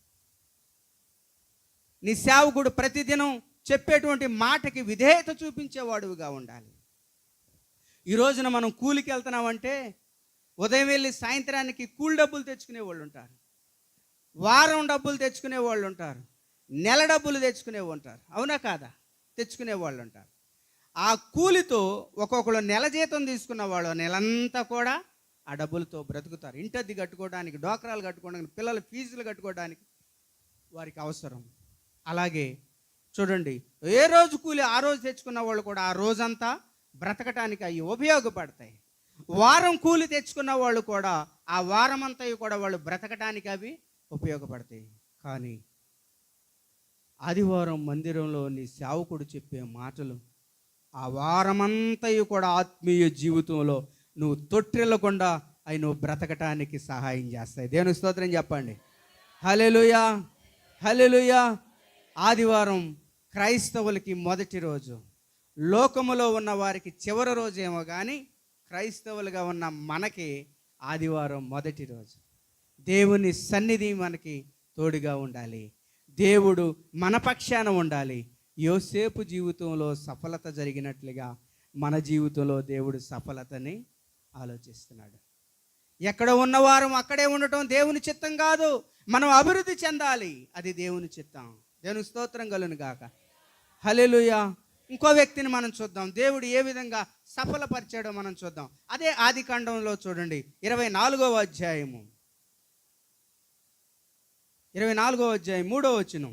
నీ సేవకుడు ప్రతిదినం చెప్పేటువంటి మాటకి విధేయత చూపించేవాడుగా ఉండాలి. ఈ రోజున మనం కూలికి వెళ్తున్నామంటే ఉదయం వెళ్ళి సాయంత్రానికి కూలి డబ్బులు తెచ్చుకునే వాళ్ళు ఉంటారు, వారం డబ్బులు తెచ్చుకునే వాళ్ళు ఉంటారు, నెల డబ్బులు తెచ్చుకునే ఉంటారు, అవునా కాదా? తెచ్చుకునే వాళ్ళు ఉంటారు. ఆ కూలితో ఒక్కొక్కరు నెల జీతం తీసుకున్న వాళ్ళు నెలంతా కూడా ఆ డబ్బులతో బ్రతుకుతారు. ఇంటద్ది కట్టుకోవడానికి, డోకరాలు కట్టుకోవడానికి, పిల్లల ఫీజులు కట్టుకోవడానికి వారికి అవసరం. అలాగే చూడండి, ఏ రోజు కూలి ఆ రోజు తెచ్చుకున్న వాళ్ళు కూడా ఆ రోజంతా బ్రతకటానికి అవి ఉపయోగపడతాయి. వారం కూలి తెచ్చుకున్న వాళ్ళు కూడా ఆ వారం అంతా కూడా వాళ్ళు బ్రతకటానికి అవి ఉపయోగపడతాయి. కానీ ఆదివారం మందిరంలో నీ సేవకుడు చెప్పే మాటలు ఆ వారమంతయు కూడా ఆత్మీయ జీవితంలో నువ్వు తొట్టిల్లకుండా అవి నువ్వు బ్రతకటానికి సహాయం చేస్తాయి. దేవుని స్తోత్రం చెప్పండి. హల్లెలూయా, హల్లెలూయా. ఆదివారం క్రైస్తవులకి మొదటి రోజు, లోకములో ఉన్న వారికి చివరి రోజేమో కానీ క్రైస్తవులుగా ఉన్న మనకి ఆదివారం మొదటి రోజు. దేవుని సన్నిధి మనకి తోడుగా ఉండాలి, దేవుడు మన పక్షాన ఉండాలి. యోసేపు జీవితంలో సఫలత జరిగినట్లుగా మన జీవితంలో దేవుడు సఫలతని ఆలోచిస్తున్నాడు. ఎక్కడ ఉన్నవారం అక్కడే ఉండటం దేవుని చిత్తం కాదు. మనం అభివృద్ధి చెందాలి, అది దేవుని చిత్తం. దేవుని స్తోత్రం కలుగును గాక. హల్లెలూయా. ఇంకో వ్యక్తిని మనం చూద్దాం, దేవుడు ఏ విధంగా సఫలపరిచాడో మనం చూద్దాం. అదే ఆదికాండంలో చూడండి, 24వ అధ్యాయము, 24వ అధ్యాయం 3వ వచనం.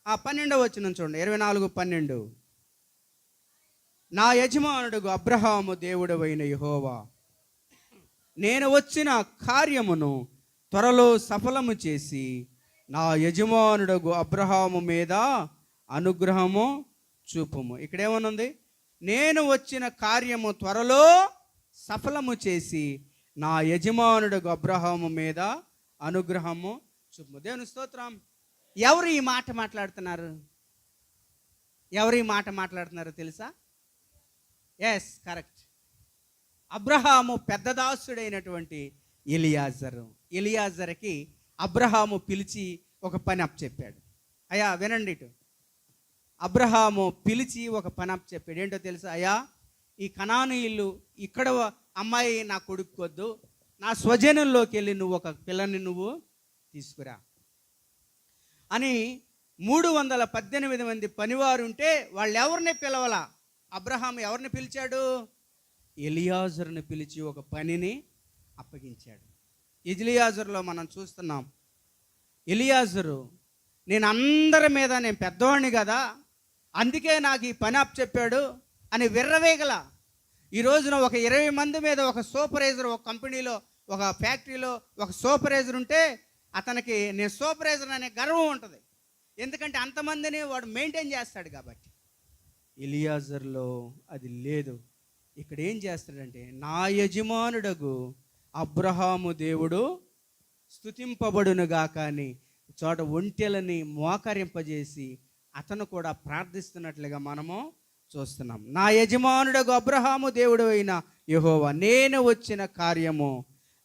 12వ వచనం చూడండి, 24:12. నా యజమానుడు అబ్రహాము దేవుడవైన యెహోవా, నేను వచ్చిన కార్యమును త్వరలో సఫలము చేసి నా యజమానుడు అబ్రహాము మీద అనుగ్రహము చూపుము. ఇక్కడేమనుంది? నేను వచ్చిన కార్యము త్వరలో సఫలము చేసి నా యజమానుడు అబ్రహాము మీద అనుగ్రహము చూపుము. దేవుని స్తోత్రం. ఎవరు ఈ మాట మాట్లాడుతున్నారు? ఎవరు ఈ మాట మాట్లాడుతున్నారో తెలుసా? Yes, correct. అబ్రహాము పెద్ద దాసుడైనటువంటి ఎలియాజరు. ఎలియాజర్కి అబ్రహాము పిలిచి ఒక పని అప్పచెప్పాడు. అయ్యా వినండి ఇటు. అబ్రహాము పిలిచి ఒక పని అప్పచెప్పాడు. ఏంటో తెలుసా? అయ్యా, ఈ కనానీయులు ఇక్కడ అమ్మాయి నా కొడుకొద్దు, నా స్వజనుల్లోకి వెళ్ళి నువ్వు ఒక పిల్లని నువ్వు తీసుకురా అని 318 మంది పనివారు ఉంటే వాళ్ళు ఎవరిని పిలవాలా? అబ్రహాము ఎవరిని పిలిచాడు? ఎలియాజరుని పిలిచి ఒక పనిని అప్పగించాడు. ఎలియాజరులో మనం చూస్తున్నాం, ఎలియాజరు నేను అందరి మీద నేను పెద్దవాడిని కదా, అందుకే నాకు ఈ పని అప్పచెప్పాడు అని విర్రవేగల. ఈ రోజున ఒక 20 మంది మీద ఒక సూపర్వైజర్, ఒక కంపెనీలో, ఒక ఫ్యాక్టరీలో ఒక సూపర్వైజర్ ఉంటే అతనికి నేను సూపర్వైజర్ అనే గర్వం ఉంటుంది. ఎందుకంటే అంతమందిని వాడు మెయింటైన్ చేస్తాడు కాబట్టి. ఎలియాజర్లో అది లేదు. ఇక్కడ ఏం చేస్తాడంటే, నా యజమానుడగు అబ్రహాము దేవుడు స్తుతింపబడునుగా కానీ చోట ఒంటెలని మోకరింపజేసి అతను కూడా ప్రార్థిస్తున్నట్లుగా మనము చూస్తున్నాం. నా యజమానుడగు అబ్రహాము దేవుడు అయిన యెహోవా, నేను వచ్చిన కార్యము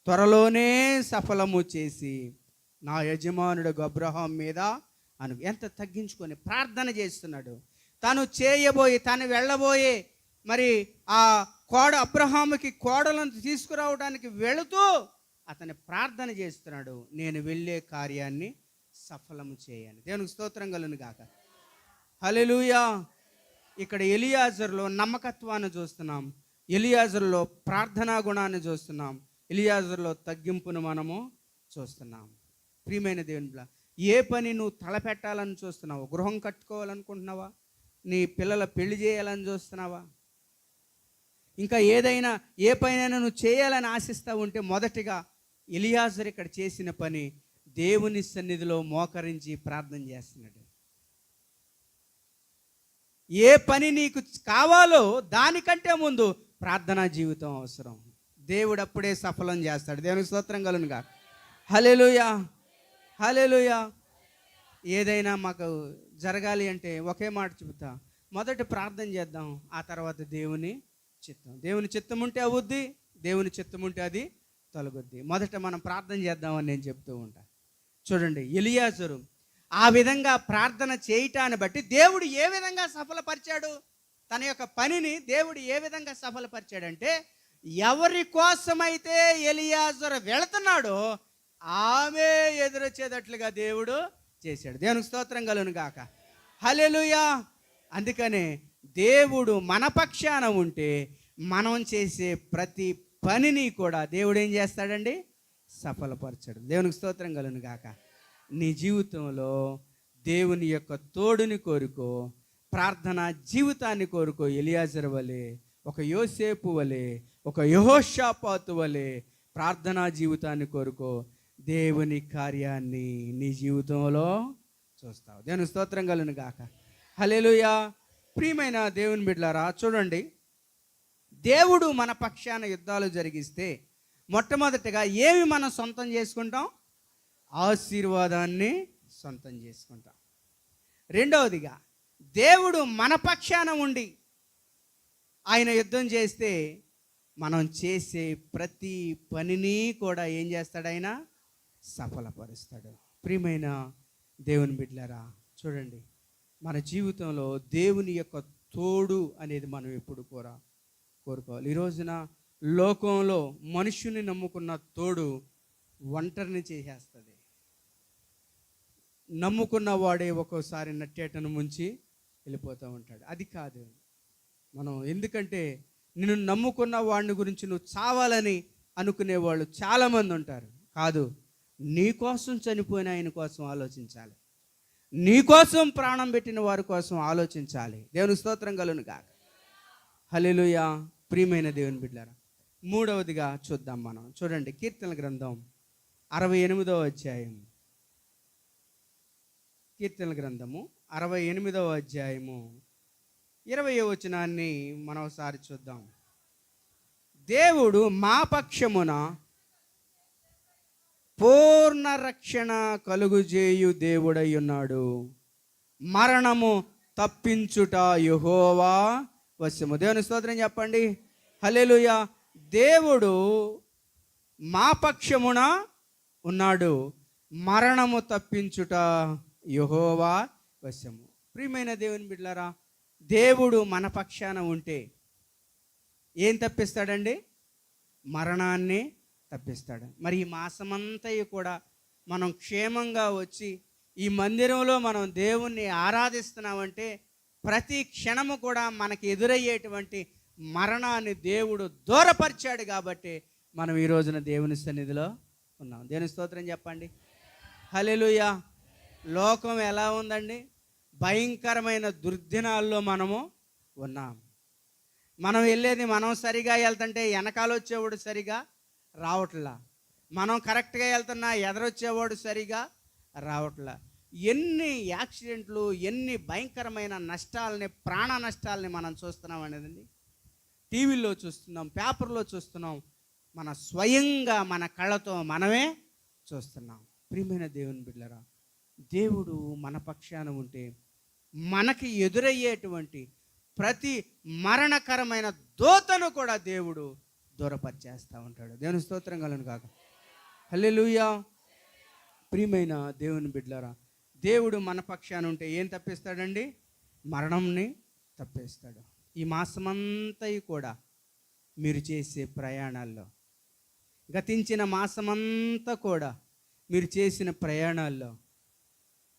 త్వరలోనే సఫలము చేసి నా యజమానుడగు అబ్రహాం మీద ఎంత తగ్గించుకొని ప్రార్థన చేస్తున్నాడు. తను చేయబోయి, తను వెళ్ళబోయే మరి ఆ అబ్రహాముకి కోడలను తీసుకురావడానికి వెళుతూ అతని ప్రార్థన చేస్తున్నాడు, నేను వెళ్ళే కార్యాన్ని సఫలము చేయని. దేవునికి స్తోత్రం కలుగును గాక. హల్లెలూయా. ఇక్కడ ఎలియాజర్లో నమ్మకత్వాన్ని చూస్తున్నాం, ఎలియాజర్లో ప్రార్థనా గుణాన్ని చూస్తున్నాం, ఎలియాజర్లో తగ్గింపును మనము చూస్తున్నాం. ప్రియమైన దేవుని బిడ్డ, ఏ పని నువ్వు తలపెట్టాలని చూస్తున్నావా? గృహం కట్టుకోవాలనుకుంటున్నావా? నీ పిల్లల పెళ్లి చేయాలని చూస్తున్నావా? ఇంకా ఏదైనా ఏ పనైనా నువ్వు చేయాలని ఆశిస్తూ ఉంటే మొదటిగా ఎలియాజర్ ఇక్కడ చేసిన పని దేవుని సన్నిధిలో మోకరించి ప్రార్థన చేస్తున్నాడు. ఏ పని నీకు కావాలో దానికంటే ముందు ప్రార్థనా జీవితం అవసరం. దేవుడు అప్పుడే సఫలం చేస్తాడు. దేవునికి స్తోత్రం కలుగునుగా. హల్లెలూయా, హల్లెలూయా. ఏదైనా మాకు జరగాలి అంటే ఒకే మాట చెబుతా, మొదట ప్రార్థన చేద్దాం, ఆ తర్వాత దేవుని చిత్తం. దేవుని చిత్తం ఉంటే అవుద్ది, దేవుని చిత్తం ఉంటే అది తొలగుద్ది. మొదట మనం ప్రార్థన చేద్దామని నేను చెప్తూ ఉంటా. చూడండి, ఎలియాజరు ఆ విధంగా ప్రార్థన చేయటాన్ని బట్టి దేవుడు ఏ విధంగా సఫలపరిచాడు, తన యొక్క పనిని దేవుడు ఏ విధంగా సఫలపరిచాడంటే, ఎవరి కోసమైతే ఎలియాజరు వెళుతున్నాడో ఆమె ఎదురొచ్చేటట్లుగా దేవుడు చేశాడు. దేవునికి స్తోత్రం కలుగును గాక. హల్లెలూయా. అందుకనే దేవుడు మన పక్షాన ఉంటే మనం చేసే ప్రతి పనిని కూడా దేవుడు ఏం చేస్తాడండి? సఫలపరచడు. దేవునికి స్తోత్రం కలుగును గాక. నీ జీవితంలో దేవుని యొక్క తోడుని కోరుకో, ప్రార్థనా జీవితాన్ని కోరుకో. ఎలియాజరు వలె, ఒక యోసేపు వలె, ఒక యెహోషాపాతు వలె ప్రార్థనా జీవితాన్ని కోరుకో. దేవుని కార్యాన్ని నీ జీవితంలో చూస్తావు. దేవుని స్తోత్రం కలుగును గాక. హల్లెలూయా. ప్రియమైన దేవుని బిడ్డలారా, చూడండి, దేవుడు మన పక్షాన యుద్ధాలు జరిగిస్తే మొట్టమొదటిగా ఏమి మనం సొంతం చేసుకుంటాం? ఆశీర్వాదాన్ని సొంతం చేసుకుంటాం. రెండవదిగా, దేవుడు మన పక్షాన ఉండి ఆయన యుద్ధం చేస్తే మనం చేసే ప్రతి పనిని కూడా ఏం చేస్తాడు? ఆయన సఫలపరుస్తాడు. ప్రియమైన దేవుని బిడ్డలారా, చూడండి, మన జీవితంలో దేవుని యొక్క తోడు అనేది మనం ఎప్పుడు కోరుకోవాలి. ఈ రోజున లోకంలో మనుషుని నమ్ముకున్న తోడు ఒంటరిని చేసేస్తుంది. నమ్ముకున్న వాడే ఒక్కోసారి నట్టేటను ముంచి వెళ్ళిపోతూ ఉంటాడు. అది కాదు మనం. ఎందుకంటే నిన్ను నమ్ముకున్న వాడిని గురించి నువ్వు చావాలని అనుకునేవాళ్ళు చాలామంది ఉంటారు. కాదు, నీ కోసం చనిపోయిన ఆయన కోసం ఆలోచించాలి, నీ కోసం ప్రాణం పెట్టిన వారి కోసం ఆలోచించాలి. దేవుని స్తోత్రం కలుగును గాక. హల్లెలూయా. ప్రియమైన దేవుని బిడ్డలారా, మూడవదిగా చూద్దాం మనం. చూడండి, కీర్తనల గ్రంథం 68వ అధ్యాయం. కీర్తనల గ్రంథము 68వ అధ్యాయము 20వ వచనాన్ని మనం ఒకసారి చూద్దాం. దేవుడు మా పక్షమున పూర్ణ రక్షణ కలుగుజేయు దేవుడై ఉన్నాడు, మరణము తప్పించుట యెహోవా వశము. దేవుని స్తోత్రం చెప్పండి. హల్లెలూయా. దేవుడు మా పక్షమున ఉన్నాడు, మరణము తప్పించుట యెహోవా వశము. ప్రియమైన దేవుని బిడ్డలారా, దేవుడు మన పక్షాన ఉంటే ఏం తప్పిస్తాడండి? మరణాన్ని తప్పిస్తాడు. మరి ఈ మాసమంతా కూడా మనం క్షేమంగా వచ్చి ఈ మందిరంలో మనం దేవుణ్ణి ఆరాధిస్తున్నామంటే ప్రతి క్షణము కూడా మనకి ఎదురయ్యేటువంటి మరణాన్ని దేవుడు దూరపరిచాడు. కాబట్టి మనం ఈ రోజున దేవుని సన్నిధిలో ఉన్నాం. దేవుని స్తోత్రం చెప్పండి. హల్లెలూయా. లోకం ఎలా ఉందండి? భయంకరమైన దుర్దినాల్లో మనము ఉన్నాం. మనం వెళ్ళేది, మనం సరిగా వెళ్తుంటే వెనకాల వచ్చేవాడు సరిగా రావట్లా, మనం కరెక్ట్గా వెళ్తున్నా ఎదరొచ్చేవాడు సరిగా రావట్లా. ఎన్ని యాక్సిడెంట్లు, ఎన్ని భయంకరమైన నష్టాలని, ప్రాణ నష్టాలని మనం చూస్తున్నాం అనేది టీవీల్లో చూస్తున్నాం, పేపర్లో చూస్తున్నాం, మన స్వయంగా మన కళ్ళతో మనమే చూస్తున్నాం. ప్రియమైన దేవుని బిడ్డలారా, దేవుడు మన పక్షాన ఉంటే మనకి ఎదురయ్యేటువంటి ప్రతి మరణకరమైన దోతను కూడా దేవుడు దూరపరిచేస్తూ ఉంటాడు. దేవుని స్తోత్రం కలుగును గాక. హల్లెలూయా. ప్రియమైన దేవుని బిడ్డలారా, దేవుడు మన పక్షాన ఉంటే ఏం తప్పిస్తాడండి? మరణంని తప్పిస్తాడు. ఈ మాసమంతా కూడా మీరు చేసే ప్రయాణాల్లో, గతించిన మాసమంతా కూడా మీరు చేసిన ప్రయాణాల్లో,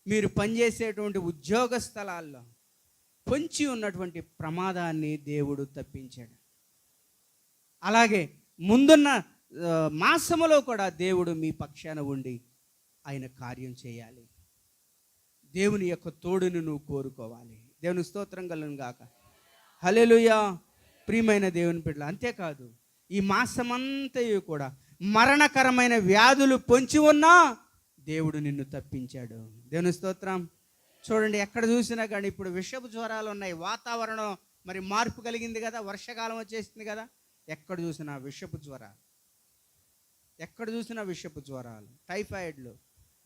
మీరు పనిచేసేటువంటి ఉద్యోగ స్థలాల్లో పొంచి ఉన్నటువంటి ప్రమాదాన్ని దేవుడు తప్పించాడు. అలాగే ముందున్న మాసములో కూడా దేవుడు మీ పక్షాన ఉండి ఆయన కార్యం చేయాలి. దేవుని యొక్క తోడును నువ్వు కోరుకోవాలి. దేవుని స్తోత్రం కలుగును గాక. హల్లెలూయా. ప్రియమైన దేవుని బిడ్డలు, అంతేకాదు ఈ మాసమంతా కూడా మరణకరమైన వ్యాధులు పొంచి ఉన్నా దేవుడు నిన్ను తప్పించాడు. దేవుని స్తోత్రం. చూడండి, ఎక్కడ చూసినా కానీ ఇప్పుడు విషపు జ్వరాలు ఉన్నాయి. వాతావరణం మరి మార్పు కలిగింది కదా, వర్షాకాలం వచ్చేసింది కదా, ఎక్కడ చూసినా విషపు జ్వరాలు, ఎక్కడ చూసినా విషపు జ్వరాలు, టైఫాయిడ్లు,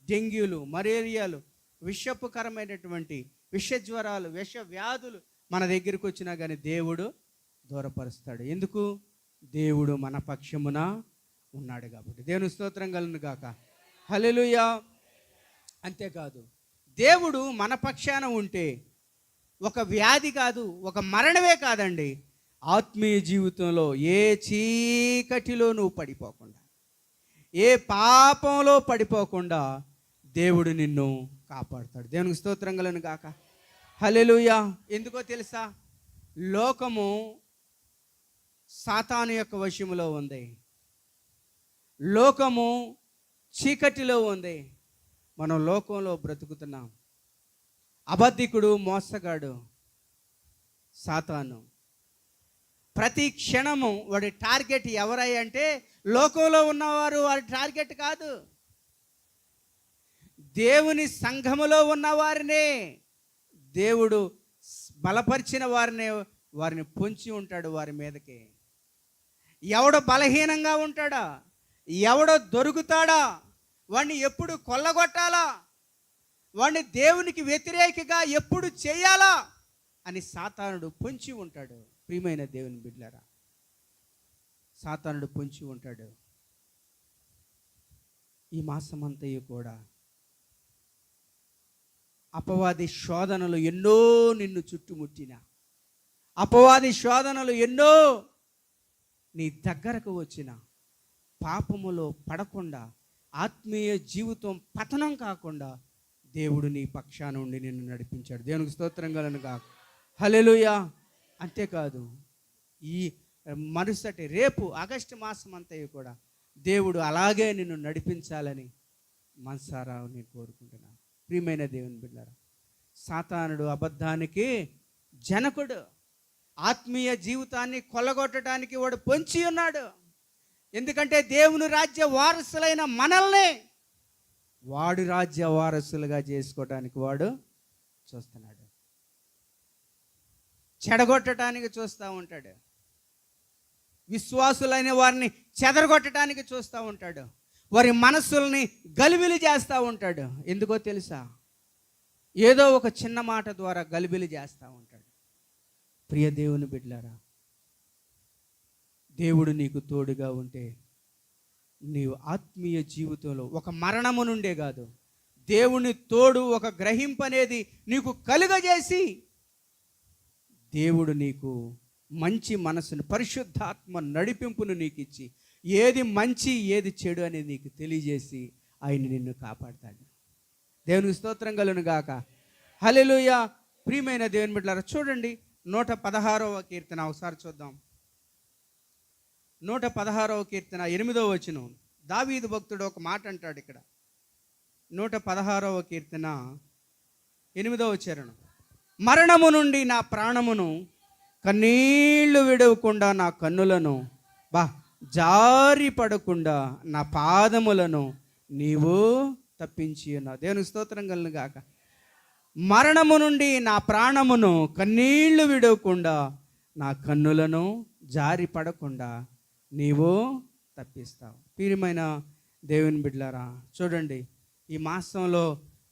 డెంగ్యూలు, మలేరియాలు, విషపుకరమైనటువంటి విష జ్వరాలు, విష వ్యాధులు మన దగ్గరికి వచ్చినా కానీ దేవుడు దూరపరుస్తాడు. ఎందుకు? దేవుడు మన పక్షమున ఉన్నాడు కాబట్టి. దేవుని స్తోత్రం కలుగును గాక. హల్లెలూయా. అంతేకాదు, దేవుడు మన పక్షాన ఉంటే ఒక వ్యాధి కాదు, ఒక మరణమే కాదండి, ఆత్మీయ జీవితంలో ఏ చీకటిలో నువ్వు పడిపోకుండా, ఏ పాపంలో పడిపోకుండా దేవుడు నిన్ను కాపాడుతాడు. దేవునికి స్తోత్రం కలుగును గాక. హల్లెలూయా. ఎందుకో తెలుసా? లోకము సాతాను యొక్క వశములో ఉంది, లోకము చీకటిలో ఉంది. మనం లోకంలో బ్రతుకుతున్నాం. అబద్ధికుడు, మోసగాడు సాతాను. ప్రతి క్షణము వాడి టార్గెట్ ఎవరై అంటే లోకంలో ఉన్నవారు వాడి టార్గెట్ కాదు, దేవుని సంఘములో ఉన్నవారినే. దేవుడు బలపరిచిన వారిని పొంచి ఉంటాడు వారి మీదకి. ఎవడో బలహీనంగా ఉంటాడా, ఎవడో దొరుకుతాడా, వాడిని ఎప్పుడు కొల్లగొట్టాలా, వాడిని దేవునికి వ్యతిరేకగా ఎప్పుడు చేయాలా అని సాతానుడు పొంచి ఉంటాడు. ప్రియమైన దేవుని బిడ్డలారా, సాతానుడు పొంచి ఉంటాడు. ఈ మాసమంతయు కూడా అపవాది శోధనలు ఎన్నో నిన్ను చుట్టుముట్టిన, అపవాది శోధనలు ఎన్నో నీ దగ్గరకు వచ్చిన, పాపములో పడకుండా, ఆత్మీయ జీవితం పతనం కాకుండా దేవుడు నీ పక్షాన ఉండి నిన్ను నడిపించాడు. దేవునికి స్తోత్రం కలుగును గాక. హల్లెలూయా. అంతేకాదు, ఈ మరుసటి రేపు ఆగస్టు మాసం అంతయు కూడా దేవుడు అలాగే నిన్ను నడిపించాలని మనసారా నేను కోరుకుంటున్నాను. ప్రియమైన దేవుని బిడ్డలారా, సాతానుడు అబద్ధానికి జనకుడు, ఆత్మీయ జీవితాన్ని కొల్లగొట్టడానికి వాడు పొంచి ఉన్నాడు. ఎందుకంటే దేవుని రాజ్య వారసులైన మనల్ని వాడు రాజ్య వారసులుగా చేసుకోవటానికి వాడు చూస్తున్నాడు, చెడగొట్టడానికి చూస్తూ ఉంటాడు, విశ్వాసులైన వారిని చెదరగొట్టడానికి చూస్తూ ఉంటాడు, వారి మనస్సుల్ని గలిబిలి చేస్తూ ఉంటాడు. ఎందుకో తెలుసా? ఏదో ఒక చిన్న మాట ద్వారా గలిబిలి చేస్తూ ఉంటాడు. ప్రియ దేవుని బిడ్డలారా, దేవుడు నీకు తోడుగా ఉంటే నీవు ఆత్మీయ జీవితంలో ఒక మరణము నుండే కాదు, దేవుని తోడు ఒక గ్రహింపు అనేది నీకు కలుగజేసి దేవుడు నీకు మంచి మనసును, పరిశుద్ధాత్మ నడిపింపును నీకు ఇచ్చి ఏది మంచి ఏది చెడు అనేది నీకు తెలియజేసి ఆయన నిన్ను కాపాడతాడు. దేవునికి స్తోత్రం కలుగును గాక. హల్లెలూయా. ప్రియమైన దేవుని బిడ్డలారా, చూడండి 116వ కీర్తన ఒకసారి చూద్దాం. 116వ కీర్తన 8వ వచనం. దావీదు భక్తుడు ఒక మాట అంటాడు ఇక్కడ. 116వ కీర్తన 8వ చరణం. మరణము నుండి నా ప్రాణమును, కన్నీళ్లు విడవకుండా నా కన్నులను, జారి పడకుండా నా పాదములను నీవు తప్పించి ఉన్నావు. దేవునికి స్తోత్రం కలుగును గాక. మరణము నుండి నా ప్రాణమును, కన్నీళ్లు విడవకుండా నా కన్నులను జారి పడకుండా నీవు తప్పిస్తావు. ప్రియమైన దేవుని బిడ్డలారా, చూడండి, ఈ మాసంలో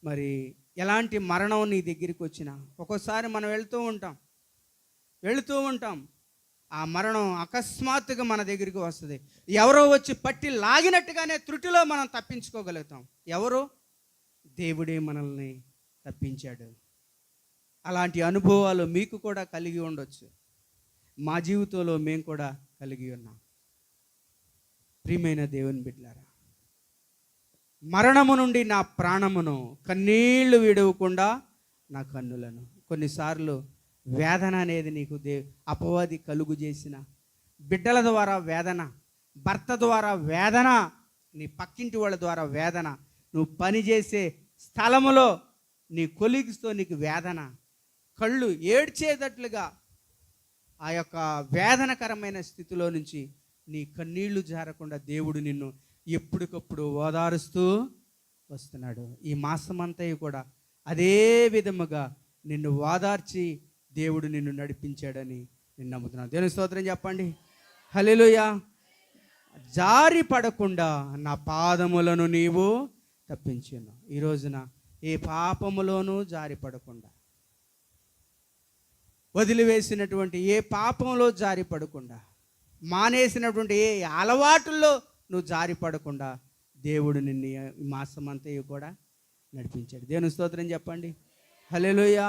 మరి ఎలాంటి మరణం నీ దగ్గరికి వచ్చినా ఒక్కోసారి మనం వెళుతూ ఉంటాం, ఆ మరణం అకస్మాత్తుగా మన దగ్గరికి వస్తుంది. ఎవరో వచ్చి పట్టి లాగినట్టుగానే త్రుటిలో మనం తప్పించుకోగలుగుతాం. ఎవరో? దేవుడే మనల్ని తప్పించాడు. అలాంటి అనుభవాలు మీకు కూడా కలిగి ఉండొచ్చు. మా జీవితంలో మేము కూడా కలిగి ఉన్నాం. ప్రియమైన దేవుని బిడ్డలారా, మరణము నుండి నా ప్రాణమును, కన్నీళ్లు విడవకుండా నా కన్నులను. కొన్నిసార్లు వేదన అనేది నీకు అపవాది కలుగు చేసిన, బిడ్డల ద్వారా వేదన, భర్త ద్వారా వేదన, నీ పక్కింటి వాళ్ళ ద్వారా వేదన, నువ్వు పనిచేసే స్థలములో నీ కొలీగ్స్తో నీకు వేదన, కళ్ళు ఏడ్చేటట్లుగా ఆ యొక్క వేదనకరమైన స్థితిలో నుంచి నీ కన్నీళ్లు జారకుండా దేవుడు నిన్ను ఎప్పటికప్పుడు ఓదారుస్తూ వస్తున్నాడు. ఈ మాసమంతా కూడా అదే విధముగా నిన్ను వాదార్చి దేవుడు నిన్ను నడిపించాడని నేను నమ్ముతున్నాను. దేవుని స్తోత్రం చెప్పండి. హల్లెలూయా. జారి పడకుండా నా పాదములను నీవు తప్పించున్నావు. ఈ రోజున ఏ పాపములోనూ జారి పడకుండా, వదిలివేసినటువంటి ఏ పాపంలో జారి పడకుండా, మానేసినటువంటి ఏ అలవాటుల్లో నువ్వు జారి పడకుండా దేవుడు నిన్ను ఈ మాసమంతా కూడా నడిపించాడు. దేవుని స్తోత్రం చెప్పండి. హల్లెలూయా,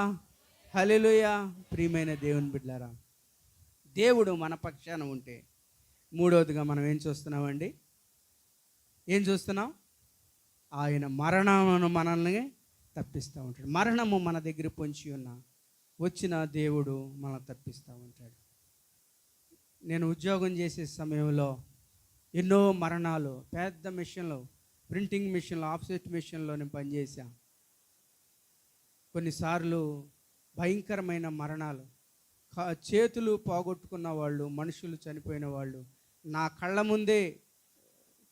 హల్లెలూయా. ప్రియమైన దేవుని బిడ్డలారా, దేవుడు మన పక్షాన ఉంటే మూడవదిగా మనం ఏం చూస్తున్నామండి? ఏం చూస్తున్నాం? ఆయన మరణమును మనల్ని తప్పిస్తూ ఉంటాడు. మరణము మన దగ్గర పొంచి ఉన్న వచ్చిన దేవుడు మనల్ని తప్పిస్తూ ఉంటాడు. నేను ఉద్యోగం చేసే సమయంలో ఎన్నో మరణాలు, పెద్ద మిషన్లు, ప్రింటింగ్ మిషన్లు, ఆఫ్సెట్ మిషన్లో నేను పనిచేశాను. కొన్నిసార్లు భయంకరమైన మరణాలు, చేతులు పోగొట్టుకున్న వాళ్ళు, మనుషులు చనిపోయిన వాళ్ళు, నా కళ్ళ ముందే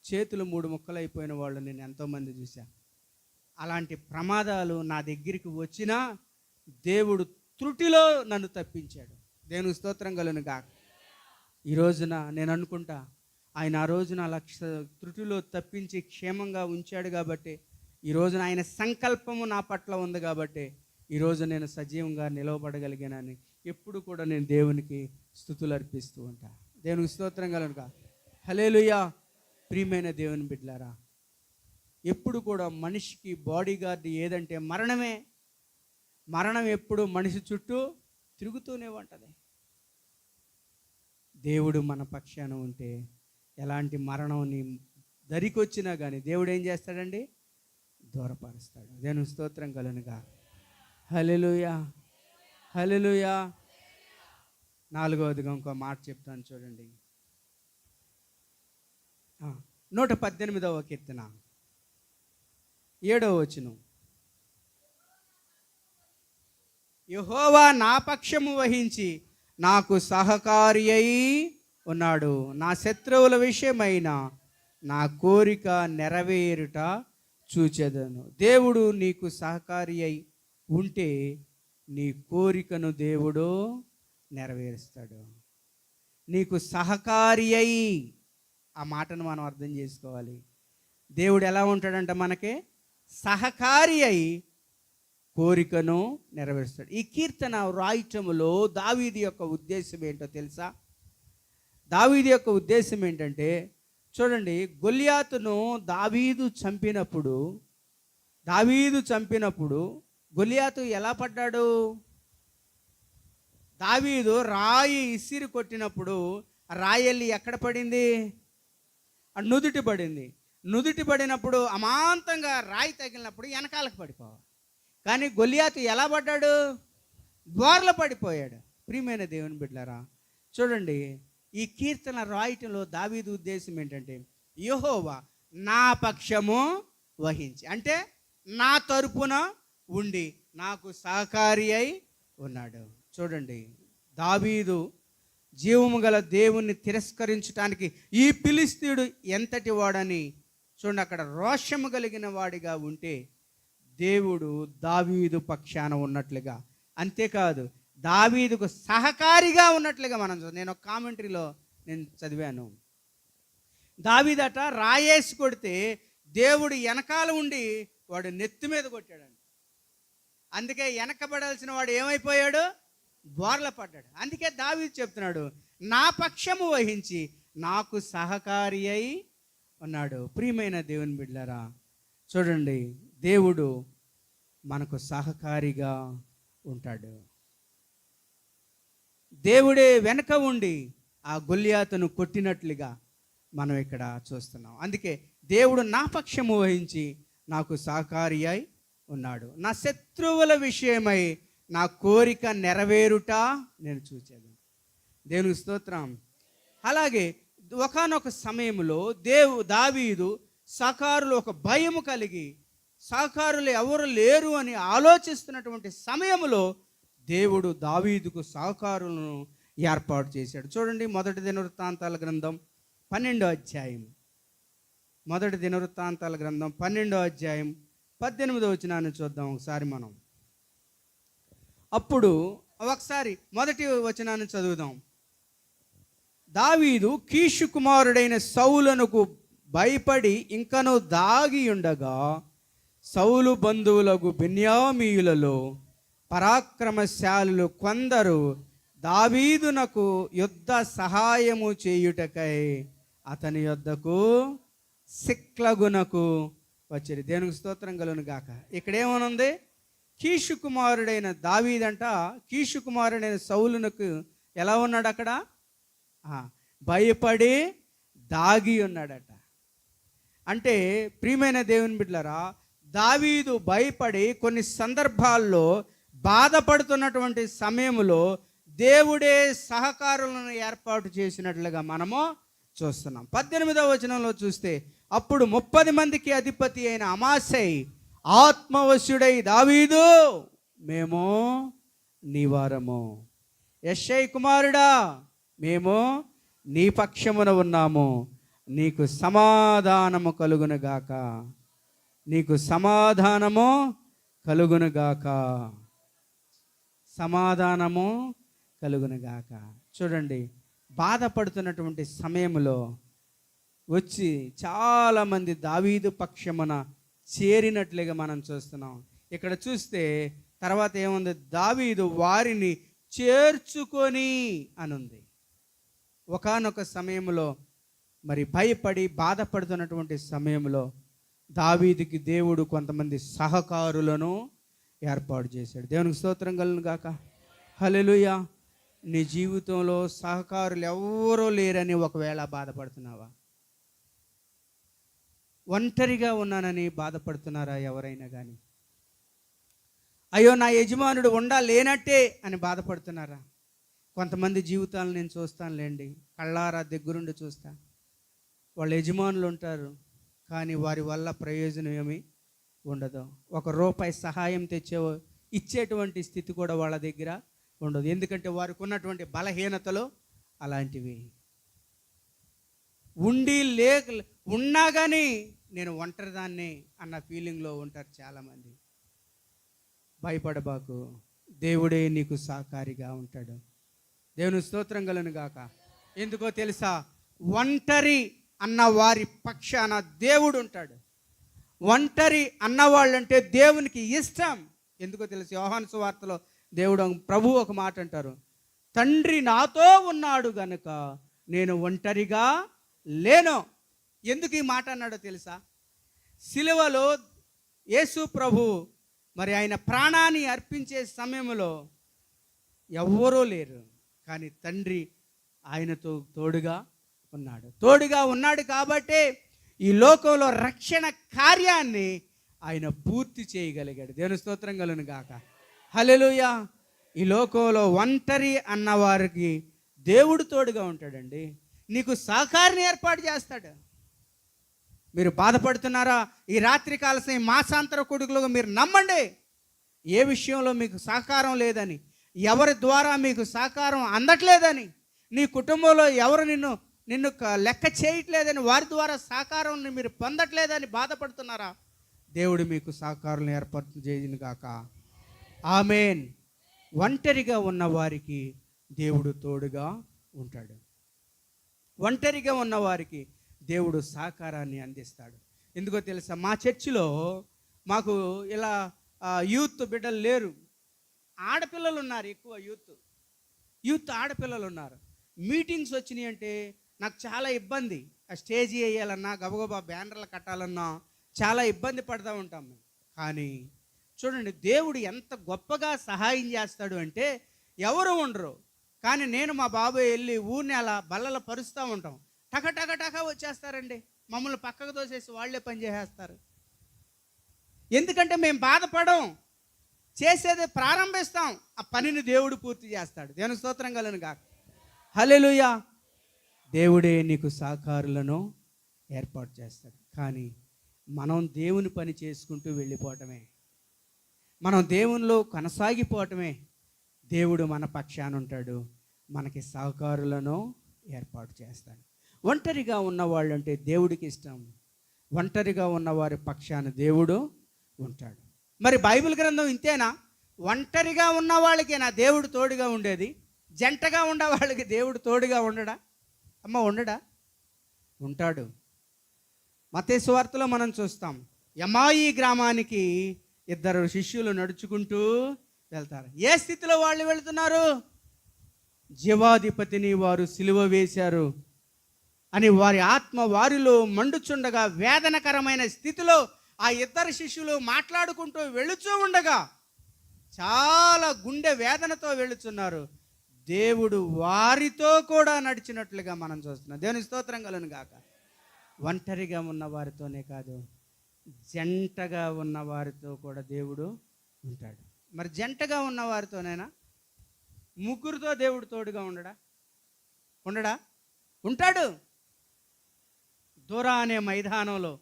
చేతులు 3 ముక్కలైపోయిన వాళ్ళు నేను ఎంతోమంది చూశాను. అలాంటి ప్రమాదాలు నా దగ్గరికి వచ్చినా దేవుడు త్రుటిలో నన్ను తప్పించాడు. దేవునికి స్తోత్రం కలుగును గాక. ఈ రోజున నేను అనుకుంటా, ఆయన ఆ రోజున త్రుటిలో తప్పించి క్షేమంగా ఉంచాడు కాబట్టి, ఈ రోజున ఆయన సంకల్పము నా పట్ల ఉంది కాబట్టి ఈరోజు నేను సజీవంగా నిలవబడగలిగానని ఎప్పుడు కూడా నేను దేవునికి స్తుతులు అర్పిస్తూ ఉంటా. దేవునికి స్తోత్రం కలుగును గాక. హల్లెలూయా. ప్రియమైన దేవుని బిడ్డలారా, ఎప్పుడు కూడా మనిషికి బాడీ గార్డ్ ఏదంటే మరణమే. మరణం ఎప్పుడు మనిషి చుట్టూ తిరుగుతూనే ఉంటుంది. దేవుడు మన పక్షాన ఉంటే ఎలాంటి మరణం నీ దరికొచ్చినా కానీ దేవుడు ఏం చేస్తాడండి? దూరపరుస్తాడు. దేవుని స్తోత్రం కలుగును గాక. హల్లెలూయా, హల్లెలూయా. 4వదిగా ఇంకో మాట చెప్తాను చూడండి. 118వ కీర్తన 7వ వచనం. యెహోవా నా పక్షము వహించి నాకు సహకారి అయి ఉన్నాడు. నా శత్రువుల విషయమైన నా కోరిక నెరవేరుట చూచెదను. దేవుడు నీకు సహకారి అయి ఉంటే నీ కోరికను దేవుడు నెరవేరుస్తాడు. నీకు సహకారి అయి, ఆ మాటను మనం అర్థం చేసుకోవాలి. దేవుడు ఎలా ఉంటాడంట? మనకి సహకారి అయి కోరికను నెరవేరుస్తాడు. ఈ కీర్తన రాయటములో దావీదు యొక్క ఉద్దేశం ఏంటో తెలుసా? దావీదు యొక్క ఉద్దేశం ఏంటంటే, చూడండి, గొల్యాతును దావీదు చంపినప్పుడు గొల్యాతు ఎలా పడ్డాడు? దావీదు రాయి ఇసిరి కొట్టినప్పుడు రాయి వెళ్ళి ఎక్కడ పడింది? నుదుటి పడింది. నుదుటి పడినప్పుడు అమాంతంగా రాయి తగిలినప్పుడు వెనకాలకు పడిపోవాలి. కానీ గొల్యాతు ఎలా పడ్డాడు? బోర్ల పడిపోయాడు. ప్రియమైన దేవుని బిడ్డలారా, చూడండి, ఈ కీర్తన రాయటంలో దావీదు ఉద్దేశం ఏంటంటే, యెహోవా నా పక్షము వహించి, అంటే నా తరపున ఉండి నాకు సహకారి అయి ఉన్నాడు. చూడండి, దావీదు జీవము గల దేవుణ్ణి తిరస్కరించడానికి ఈ ఫిలిష్తీయుడు ఎంతటి వాడని చూడండి, అక్కడ రోషము కలిగిన వాడిగా ఉంటే దేవుడు దావీదు పక్షాన ఉన్నట్లుగా, అంతేకాదు దావీదుకు సహకారిగా ఉన్నట్లుగా నేను ఒక కామెంటరీలో నేను చదివాను. దావీదట రాయేసి కొడితే దేవుడు వెనకాల ఉండి వాడు నెత్తి మీద కొట్టాడండి. అందుకే వెనకబడాల్సిన వాడు ఏమైపోయాడు? బోర్ల పడ్డాడు. అందుకే దావీదు చెప్తున్నాడు, నా పక్షము వహించి నాకు సహకారి అయి ఉన్నాడు. ప్రియమైన దేవుని బిడ్డలారా, చూడండి, దేవుడు మనకు సహకారిగా ఉంటాడు. దేవుడే వెనక ఉండి ఆ గొల్యాతును కొట్టినట్లుగా మనం ఇక్కడ చూస్తున్నాం. అందుకే దేవుడు నా పక్షము వహించి నాకు సహకారి అయి ఉన్నాడు. నా శత్రువుల విషయమై నా కోరిక నెరవేరుట నేను చూచాను. దేవునికి స్తోత్రం. అలాగే ఒకానొక సమయంలో దావీదు సహకారులు ఒక భయము కలిగి, సహకారులు ఎవరు లేరు అని ఆలోచిస్తున్నటువంటి సమయంలో దేవుడు దావీదుకు సహకారులను ఏర్పాటు చేశాడు. చూడండి, 1 దినవృత్తాంతాల గ్రంథం 12వ అధ్యాయం. 1 దినవృత్తాంతాల గ్రంథం 12వ అధ్యాయం 18వ వచనాన్ని చూద్దాం ఒకసారి మనం. అప్పుడు ఒకసారి మొదటి వచనాన్ని చదువుదాం. దావీదు కీషు కుమారుడైన సౌలునకు భయపడి ఇంకను దాగి ఉండగా, సౌలు బంధువులకు బెన్యామీయులలో పరాక్రమశాలులు కొందరు దావీదునకు యుద్ధ సహాయము చేయుటకై అతని యొద్దకు సిక్లగునకు వచ్చిరి. దేవునికి స్తోత్రం కలుగును గాక. ఇక్కడేమనుంది? కీషు కుమారుడైన దావీదంట కీషు కుమారుడైన సౌలునకు ఎలా ఉన్నాడు? అక్కడ భయపడి దాగి ఉన్నాడట. అంటే ప్రియమైన దేవుని బిడ్డలారా, దావీదు భయపడి కొన్ని సందర్భాల్లో బాధపడుతున్నటువంటి సమయంలో దేవుడే సహకారులను ఏర్పాటు చేసినట్లుగా మనము చూస్తున్నాం. 18వ వచనంలో చూస్తే, అప్పుడు 30 మందికి అధిపతి అయిన అమాసై ఆత్మవశుడై దావీదు, మేము నీవారము, యెష్షై కుమారుడా మేము నీ పక్షమున ఉన్నాము, నీకు సమాధానము కలుగునుగాక, నీకు సమాధానము కలుగునుగాక, సమాధానము కలుగునుగాక. చూడండి, బాధపడుతున్నటువంటి సమయంలో వచ్చి చాలామంది దావీదు పక్షమున చేరినట్లుగా మనం చూస్తున్నాం. ఇక్కడ చూస్తే తర్వాత ఏముంది? దావీదు వారిని చేర్చుకొని అనుంది. ఒకానొక సమయంలో మరి భయపడి బాధపడుతున్నటువంటి సమయంలో దావీదుకి దేవుడు కొంతమంది సహకారులను ఏర్పాటు చేశాడు. దేవునికి స్తోత్రం కలుగును గాక. హల్లెలూయా. నీ జీవితంలో సహకారులు ఎవరూ లేరని ఒకవేళ బాధపడుతున్నావా? ఒంటరిగా ఉన్నానని బాధపడుతున్నారా ఎవరైనా కానీ? అయ్యో నా యజమానుడు లేనట్టే అని బాధపడుతున్నారా? కొంతమంది జీవితాలను నేను చూస్తానులేండి, కళ్ళారా దగ్గరుండి చూస్తా. వాళ్ళ యజమానులు ఉంటారు, కానీ వారి వల్ల ప్రయోజనం ఏమీ ఉండదు. ₹1 సహాయం ఇచ్చేటువంటి స్థితి కూడా వాళ్ళ దగ్గర ఉండదు. ఎందుకంటే వారికి ఉన్నటువంటి బలహీనతలు అలాంటివి. ఉన్నా కానీ నేను ఒంటరిదాన్ని అన్న ఫీలింగ్లో ఉంటారు చాలామంది. భయపడబాకు, దేవుడే నీకు సహకారిగా ఉంటాడు. దేవుని స్తోత్రం కలుగును గాక. ఎందుకో తెలుసా? ఒంటరి అన్న వారి పక్షాన దేవుడు ఉంటాడు. ఒంటరి అన్నవాళ్ళంటే దేవునికి ఇష్టం. ఎందుకో తెలుసు? యోహాను సువార్తలో దేవుడు ప్రభువు ఒక మాట అంటారు, తండ్రి నాతో ఉన్నాడు గనుక నేను ఒంటరిగా లేను. ఎందుకు ఈ మాట అన్నాడో తెలుసా? సిలువలో యేసు ప్రభు మరి ఆయన ప్రాణాన్ని అర్పించే సమయంలో ఎవ్వరూ లేరు, కానీ తండ్రి ఆయనతో తోడుగా ఉన్నాడు కాబట్టి ఈ లోకంలో రక్షణ కార్యాన్ని ఆయన పూర్తి చేయగలిగాడు. దేవుని స్తోత్రం కలుగును గాక. హల్లెలూయా. ఈ లోకంలో ఒంటరి అన్నవారికి దేవుడు తోడుగా ఉంటాడండి. నీకు సహకారిని ఏర్పాటు చేస్తాడు. మీరు బాధపడుతున్నారా? ఈ రాత్రి కాలసిన మాసాంతర కొడుకులుగా మీరు నమ్మండి. ఏ విషయంలో మీకు సహకారం లేదని, ఎవరి ద్వారా మీకు సహకారం అందట్లేదని, నీ కుటుంబంలో ఎవరు నిన్ను లెక్క చేయట్లేదని, వారి ద్వారా సహకారం మీరు పొందట్లేదని బాధపడుతున్నారా? దేవుడు మీకు సహకారం ఏర్పాటు చేయను గాక. ఆమేన్. ఒంటరిగా ఉన్న వారికి దేవుడు తోడుగా ఉంటాడు. ఒంటరిగా ఉన్నవారికి దేవుడు సహకారాన్ని అందిస్తాడు. ఎందుకో తెలుసా? మా చర్చిలో మాకు ఇలా యూత్ బిడ్డలు లేరు, ఆడపిల్లలు ఉన్నారు. ఎక్కువ యూత్ ఆడపిల్లలు ఉన్నారు. మీటింగ్స్ వచ్చినాయి అంటే నాకు చాలా ఇబ్బంది. ఆ స్టేజీ వేయాలన్నా, గబగబా బ్యానర్లు కట్టాలన్నా చాలా ఇబ్బంది పడుతూ ఉంటాం మేము. కానీ చూడండి, దేవుడు ఎంత గొప్పగా సహాయం చేస్తాడు అంటే ఎవరు ఉండరు, కానీ నేను మా బాబాయ్ వెళ్ళి ఊరిని అలా బల్లల పరుస్తూ ఉంటాం. టక వచ్చేస్తారండి. మమ్మల్ని పక్కకు తోసేసి వాళ్ళే పని చేసేస్తారు. ఎందుకంటే మేము బాధపడం, చేసేది ప్రారంభిస్తాం, ఆ పనిని దేవుడు పూర్తి చేస్తాడు. దేవుని స్తోత్రం కలుగును గాక. హల్లెలూయా. దేవుడే నీకు సహకారులను ఏర్పాటు చేస్తాడు. కానీ మనం దేవుని పని చేసుకుంటూ వెళ్ళిపోవటమే, మనం దేవునిలో కొనసాగిపోవటమే. దేవుడు మన పక్షాన ఉంటాడు, మనకి సహకారులను ఏర్పాటు చేస్తాడు. ఒంటరిగా ఉన్నవాళ్ళు అంటే దేవుడికి ఇష్టం. ఒంటరిగా ఉన్నవారి పక్షాన దేవుడు ఉంటాడు. మరి బైబిల్ గ్రంథం ఇంతేనా? ఒంటరిగా ఉన్న వాళ్ళకేనా దేవుడు తోడుగా ఉండేది? జంటగా ఉన్న వాళ్ళకి దేవుడు తోడుగా ఉండడా? ఉండడా? ఉంటాడు. మత్తయి సువార్తలో మనం చూస్తాం, యమాయి గ్రామానికి ఇద్దరు శిష్యులు నడుచుకుంటూ వెళ్తారు. ఏ స్థితిలో వాళ్ళు వెళుతున్నారు? జీవాధిపతిని వారు సిలువ వేశారు అని వారి ఆత్మ వారిలో మండుచుండగా, వేదనకరమైన స్థితిలో ఆ ఇద్దరు శిష్యులు మాట్లాడుకుంటూ వెళుచూ ఉండగా చాలా గుండె వేదనతో వెళుచున్నారు. దేవుడు వారితో కూడా నడిచినట్లుగా మనం చూస్తున్నాం. దేవుని స్తోత్రం కలుగును గాక. ఒంటరిగా ఉన్న వారితోనే కాదు, జంటగా ఉన్న వారితో కూడా దేవుడు ఉంటాడు. మరి జంటగా ఉన్న వారితోనైనా, ముగ్గురితో దేవుడు తోడుగా ఉండడా? ఉంటాడు. దూరా అనే మైదానంలో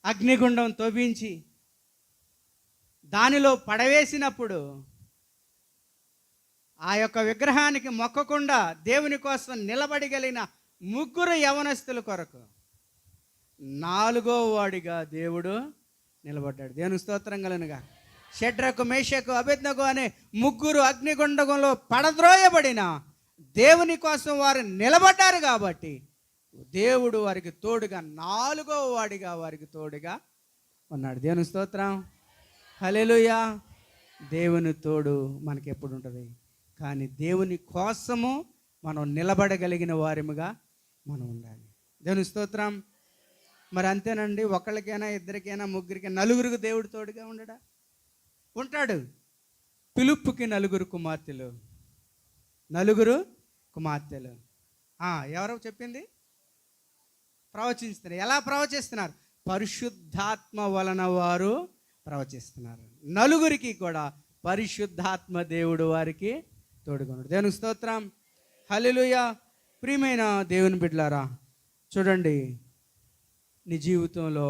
అగ్నిగుండం తవ్వించి దానిలో పడవేసినప్పుడు ఆ యొక్క విగ్రహానికి మొక్కకుండా దేవుని కోసం నిలబడగలిగిన ముగ్గురు యవనస్తుల కొరకు 4వ వాడిగా దేవుడు నిలబడ్డాడు. దేవుని స్తోత్రం కలుగునుగా. షడ్రకు, మేషకు, అబేద్నెగో అనే ముగ్గురు అగ్నిగుండంలో పడద్రోయబడిన దేవుని కోసం వారు నిలబడ్డారు కాబట్టి దేవుడు వారికి తోడుగా 4వ వాడిగా వారికి తోడుగా ఉన్నాడు. దేవుని స్తోత్రం, హల్లెలూయా. దేవుని తోడు మనకి ఎప్పుడు ఉంటుంది? కానీ దేవుని కోసము మనం నిలబడగలిగిన వారిముగా మనం ఉండాలి. దేవుని స్తోత్రం. మరి అంతేనండి, ఒకళ్ళకైనా, ఇద్దరికైనా, ముగ్గురికైనా, నలుగురికి దేవుడు తోడుగా ఉండడా? ఉంటాడు. పిలుపుకి 4 కుమార్తెలు. ఎవరో చెప్పింది? ప్రవచిస్తున్నారు. ఎలా ప్రవచిస్తున్నారు? పరిశుద్ధాత్మ వలన వారు ప్రవచిస్తున్నారు. 4కి కూడా పరిశుద్ధాత్మ దేవుడు వారికి తోడుగా ఉన్నాడు. దేవుని స్తోత్రం, హల్లెలూయా. ప్రియమైన దేవుని బిడ్డలారా, చూడండి, నీ జీవితంలో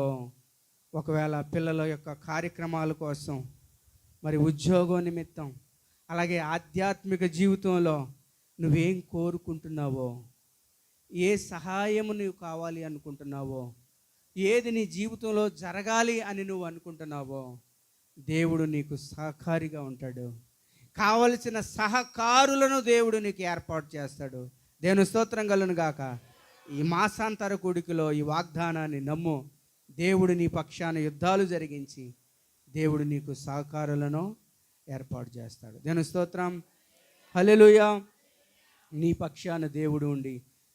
ఒకవేళ పిల్లల యొక్క కార్యక్రమాల కోసం, మరి ఉద్యోగం నిమిత్తం, అలాగే ఆధ్యాత్మిక జీవితంలో నువ్వేం కోరుకుంటున్నావో, ఏ సహాయము నువ్వు కావాలి అనుకుంటున్నావో, ఏది నీ జీవితంలో జరగాలి అని నువ్వు అనుకుంటున్నావో, దేవుడు నీకు సహకారిగా ఉంటాడు. కావలసిన సహకారులను దేవుడు నీకు ఏర్పాటు చేస్తాడు. దేవుని స్తోత్రం కలుగును గాక. ఈ మాసాంతర కూడికలో ఈ వాగ్దానాన్ని నమ్ము. దేవుడు నీ పక్షాన యుద్ధాలు జరిగించి దేవుడు నీకు సహకారులను ఏర్పాటు చేస్తాడు. దేవుని స్తోత్రం, హల్లెలూయా. నీ పక్షాన దేవుడు ఉండి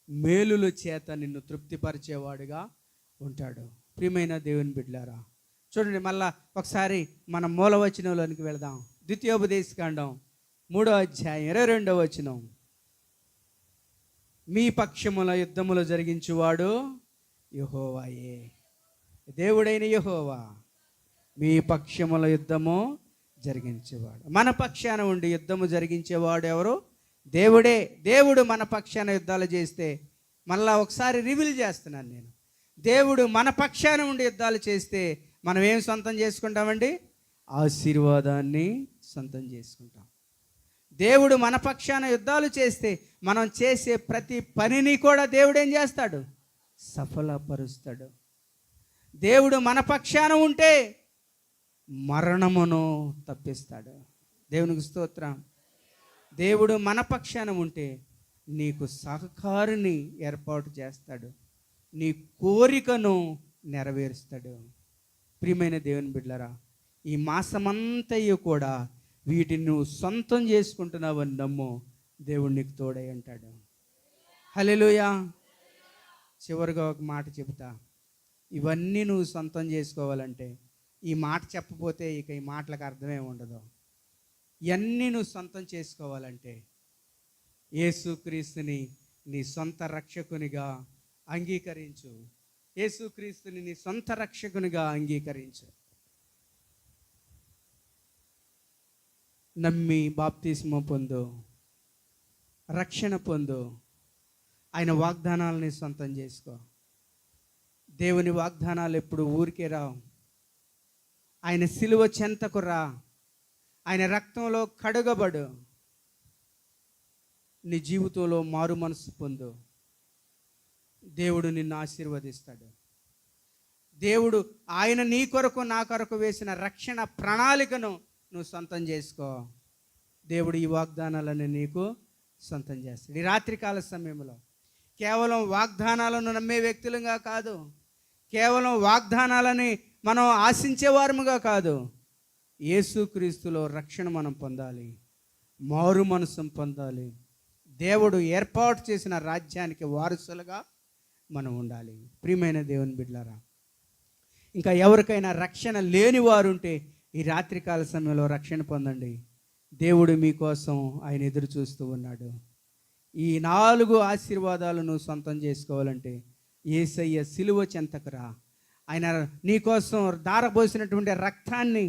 మేలుల చేత నిన్ను తృప్తిపరిచేవాడుగా ఉంటాడు. ప్రియమైన దేవుని బిడ్డలారా, చూడండి, మళ్ళా ఒకసారి మనం మూలవచనంలోనికి వెళదాం. ద్వితీయోపదేశకాండం 3వ అధ్యాయం 22వ వచనం. మీ పక్షముల యుద్ధములు జరిగించువాడు యెహోవాయే. దేవుడైన యెహోవా మీ పక్షముల యుద్ధము జరిగించేవాడు. మన పక్షాన ఉండి యుద్ధము జరిగించేవాడు ఎవరు? దేవుడే. దేవుడు మన పక్షాన యుద్ధాలు చేస్తే, మళ్ళా ఒకసారి రివీల్ చేస్తున్నాను నేను, దేవుడు మన పక్షాన ఉండి యుద్ధాలు చేస్తే మనం ఏం సొంతం చేసుకుంటామండి? ఆశీర్వాదాన్ని సొంతం చేసుకుంటాం. దేవుడు మన పక్షాన యుద్ధాలు చేస్తే మనం చేసే ప్రతి పనిని కూడా దేవుడు ఏం చేస్తాడు? సఫలపరుస్తాడు. దేవుడు మన పక్షాన ఉంటే మరణమును తప్పిస్తాడు. దేవునికి స్తోత్రం. దేవుడు మన పక్షాన ఉంటే నీకు సహకారిని ఏర్పాటు చేస్తాడు, నీ కోరికను నెరవేరుస్తాడు. ప్రియమైన దేవుని బిడ్డలారా, ఈ మాసమంతయు కూడా వీటిని నువ్వు సొంతం చేసుకుంటున్నావని నమ్ము. దేవుడు నీకు తోడై అంటాడు. హల్లెలూయా. చివరిగా ఒక మాట చెబుతా. ఇవన్నీ నువ్వు సొంతం చేసుకోవాలంటే, ఈ మాట చెప్పపోతే ఇక ఈ మాటలకు అర్థమే ఉండదు. ఇవన్నీ నువ్వు సొంతం చేసుకోవాలంటే యేసుక్రీస్తుని నీ సొంత రక్షకునిగా అంగీకరించు. యేసుక్రీస్తుని నీ సొంత రక్షకునిగా అంగీకరించు. నమ్మి బాప్తిస్మం పొందు, రక్షణ పొందు, ఆయన వాగ్దానాలని సొంతం చేసుకో. దేవుని వాగ్దానాలు ఎప్పుడు ఊరికే రావు. ఆయన సిలువ చెంతకు రా, ఆయన రక్తంలో కడుగబడు, నీ జీవితంలో మారు మనసు పొందు. దేవుడు నిన్ను ఆశీర్వదిస్తాడు. దేవుడు ఆయన నీ కొరకు నా కొరకు వేసిన రక్షణ ప్రణాళికను నువ్వు సొంతం చేసుకో. దేవుడు ఈ వాగ్దానాలను నీకు సొంతం చేస్తాడు. ఈ రాత్రికాల సమయంలో కేవలం వాగ్దానాలను నమ్మే వ్యక్తులుగా కాదు, కేవలం వాగ్దానాలని మనం ఆశించేవారముగా కాదు, యేసుక్రీస్తులో రక్షణ మనం పొందాలి, మారు మనసు పొందాలి, దేవుడు ఏర్పాటు చేసిన రాజ్యానికి వారసులుగా మనం ఉండాలి. ప్రియమైన దేవుని బిడ్డలారా, ఇంకా ఎవరికైనా రక్షణ లేని వారు ఉంటే ఈ రాత్రికాల సమయంలో రక్షణ పొందండి. దేవుడు మీకోసం ఆయన ఎదురు చూస్తూ ఉన్నాడు. ఈ 4 ఆశీర్వాదాలను సొంతం చేసుకోవాలంటే యేసయ్య సిలువ చెంతకు రా. ఆయన నీకోసం ధారపోసినటువంటి రక్తాన్ని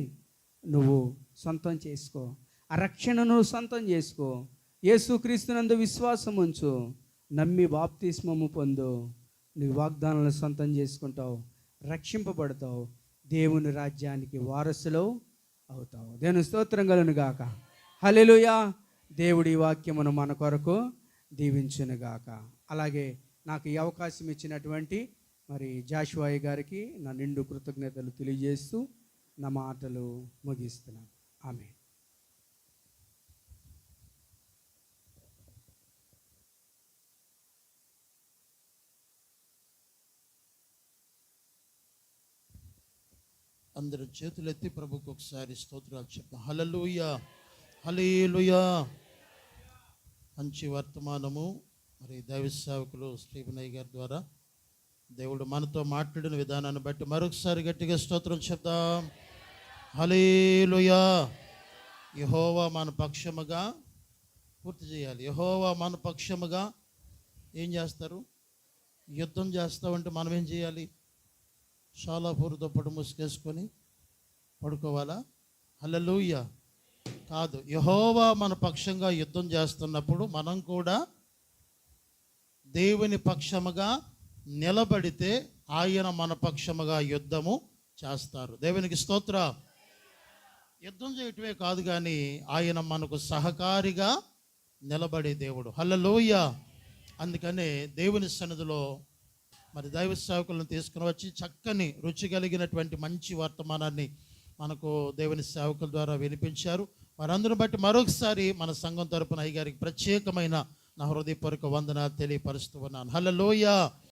నువ్వు సొంతం చేసుకో. ఆ రక్షణను సొంతం చేసుకో. యేసుక్రీస్తునందు విశ్వాసం ఉంచు, నమ్మి బాప్తిస్మము పొందు. నీ వాగ్దానాలను సొంతం చేసుకుంటావు, రక్షింపబడతావు, దేవుని రాజ్యానికి వారసులు అవుతావు. దేవుని స్తోత్రం కలుగును గాక. హల్లెలూయా. దేవుడి వాక్యమును మన కొరకు దీవించును గాక. అలాగే నాకు ఈ అవకాశం ఇచ్చినటువంటి మరి జాషువాయి గారికి నా నిండు కృతజ్ఞతలు తెలియజేస్తూ నా మాటలు ముగిస్తున్నాను. ఆమేన్. అందరూ చేతులెత్తి ప్రభుకు ఒకసారి స్తోత్రాలు చెప్తాం. హల్లెలూయా, హల్లెలూయా. మంచి వర్తమానము మరి దైవ సేవకులు స్టీఫెన్ గారి ద్వారా దేవుడు మనతో మాట్లాడిన విధానాన్ని బట్టి మరొకసారి గట్టిగా స్తోత్రం చెప్తాం. హల్లెలూయా. యెహోవా మన పక్షముగా, పూర్తి చేయాలి. యెహోవా మన పక్షముగా ఏం చేస్తారు? యుద్ధం చేస్తామంటే మనం ఏం చేయాలి? షాలాపూరుతో పడు ముసుకేసుకొని పడుకోవాలా? హల్లెలూయా. కాదు, యెహోవా మన పక్షంగా యుద్ధం చేస్తున్నప్పుడు మనం కూడా దేవుని పక్షముగా నిలబడితే ఆయన మన పక్షముగా యుద్ధము చేస్తారు. దేవునికి స్తోత్ర. యుద్ధం చేయటమే కాదు కానీ ఆయన మనకు సహకారిగా నిలబడే దేవుడు. హల్లెలూయా. అందుకనే దేవుని సన్నిధిలో మరి దైవ సేవకులను తీసుకుని వచ్చి చక్కని రుచి కలిగినటువంటి మంచి వర్తమానాన్ని మనకు దేవుని సేవకుల ద్వారా వినిపించారు. వారందరూ బట్టి మరొకసారి మన సంఘం తరపున అయ్యగారికి ప్రత్యేకమైన నా హృదయపూర్వక వందనాలు తెలియపరుస్తూ ఉన్నాను. హల్లెలూయా.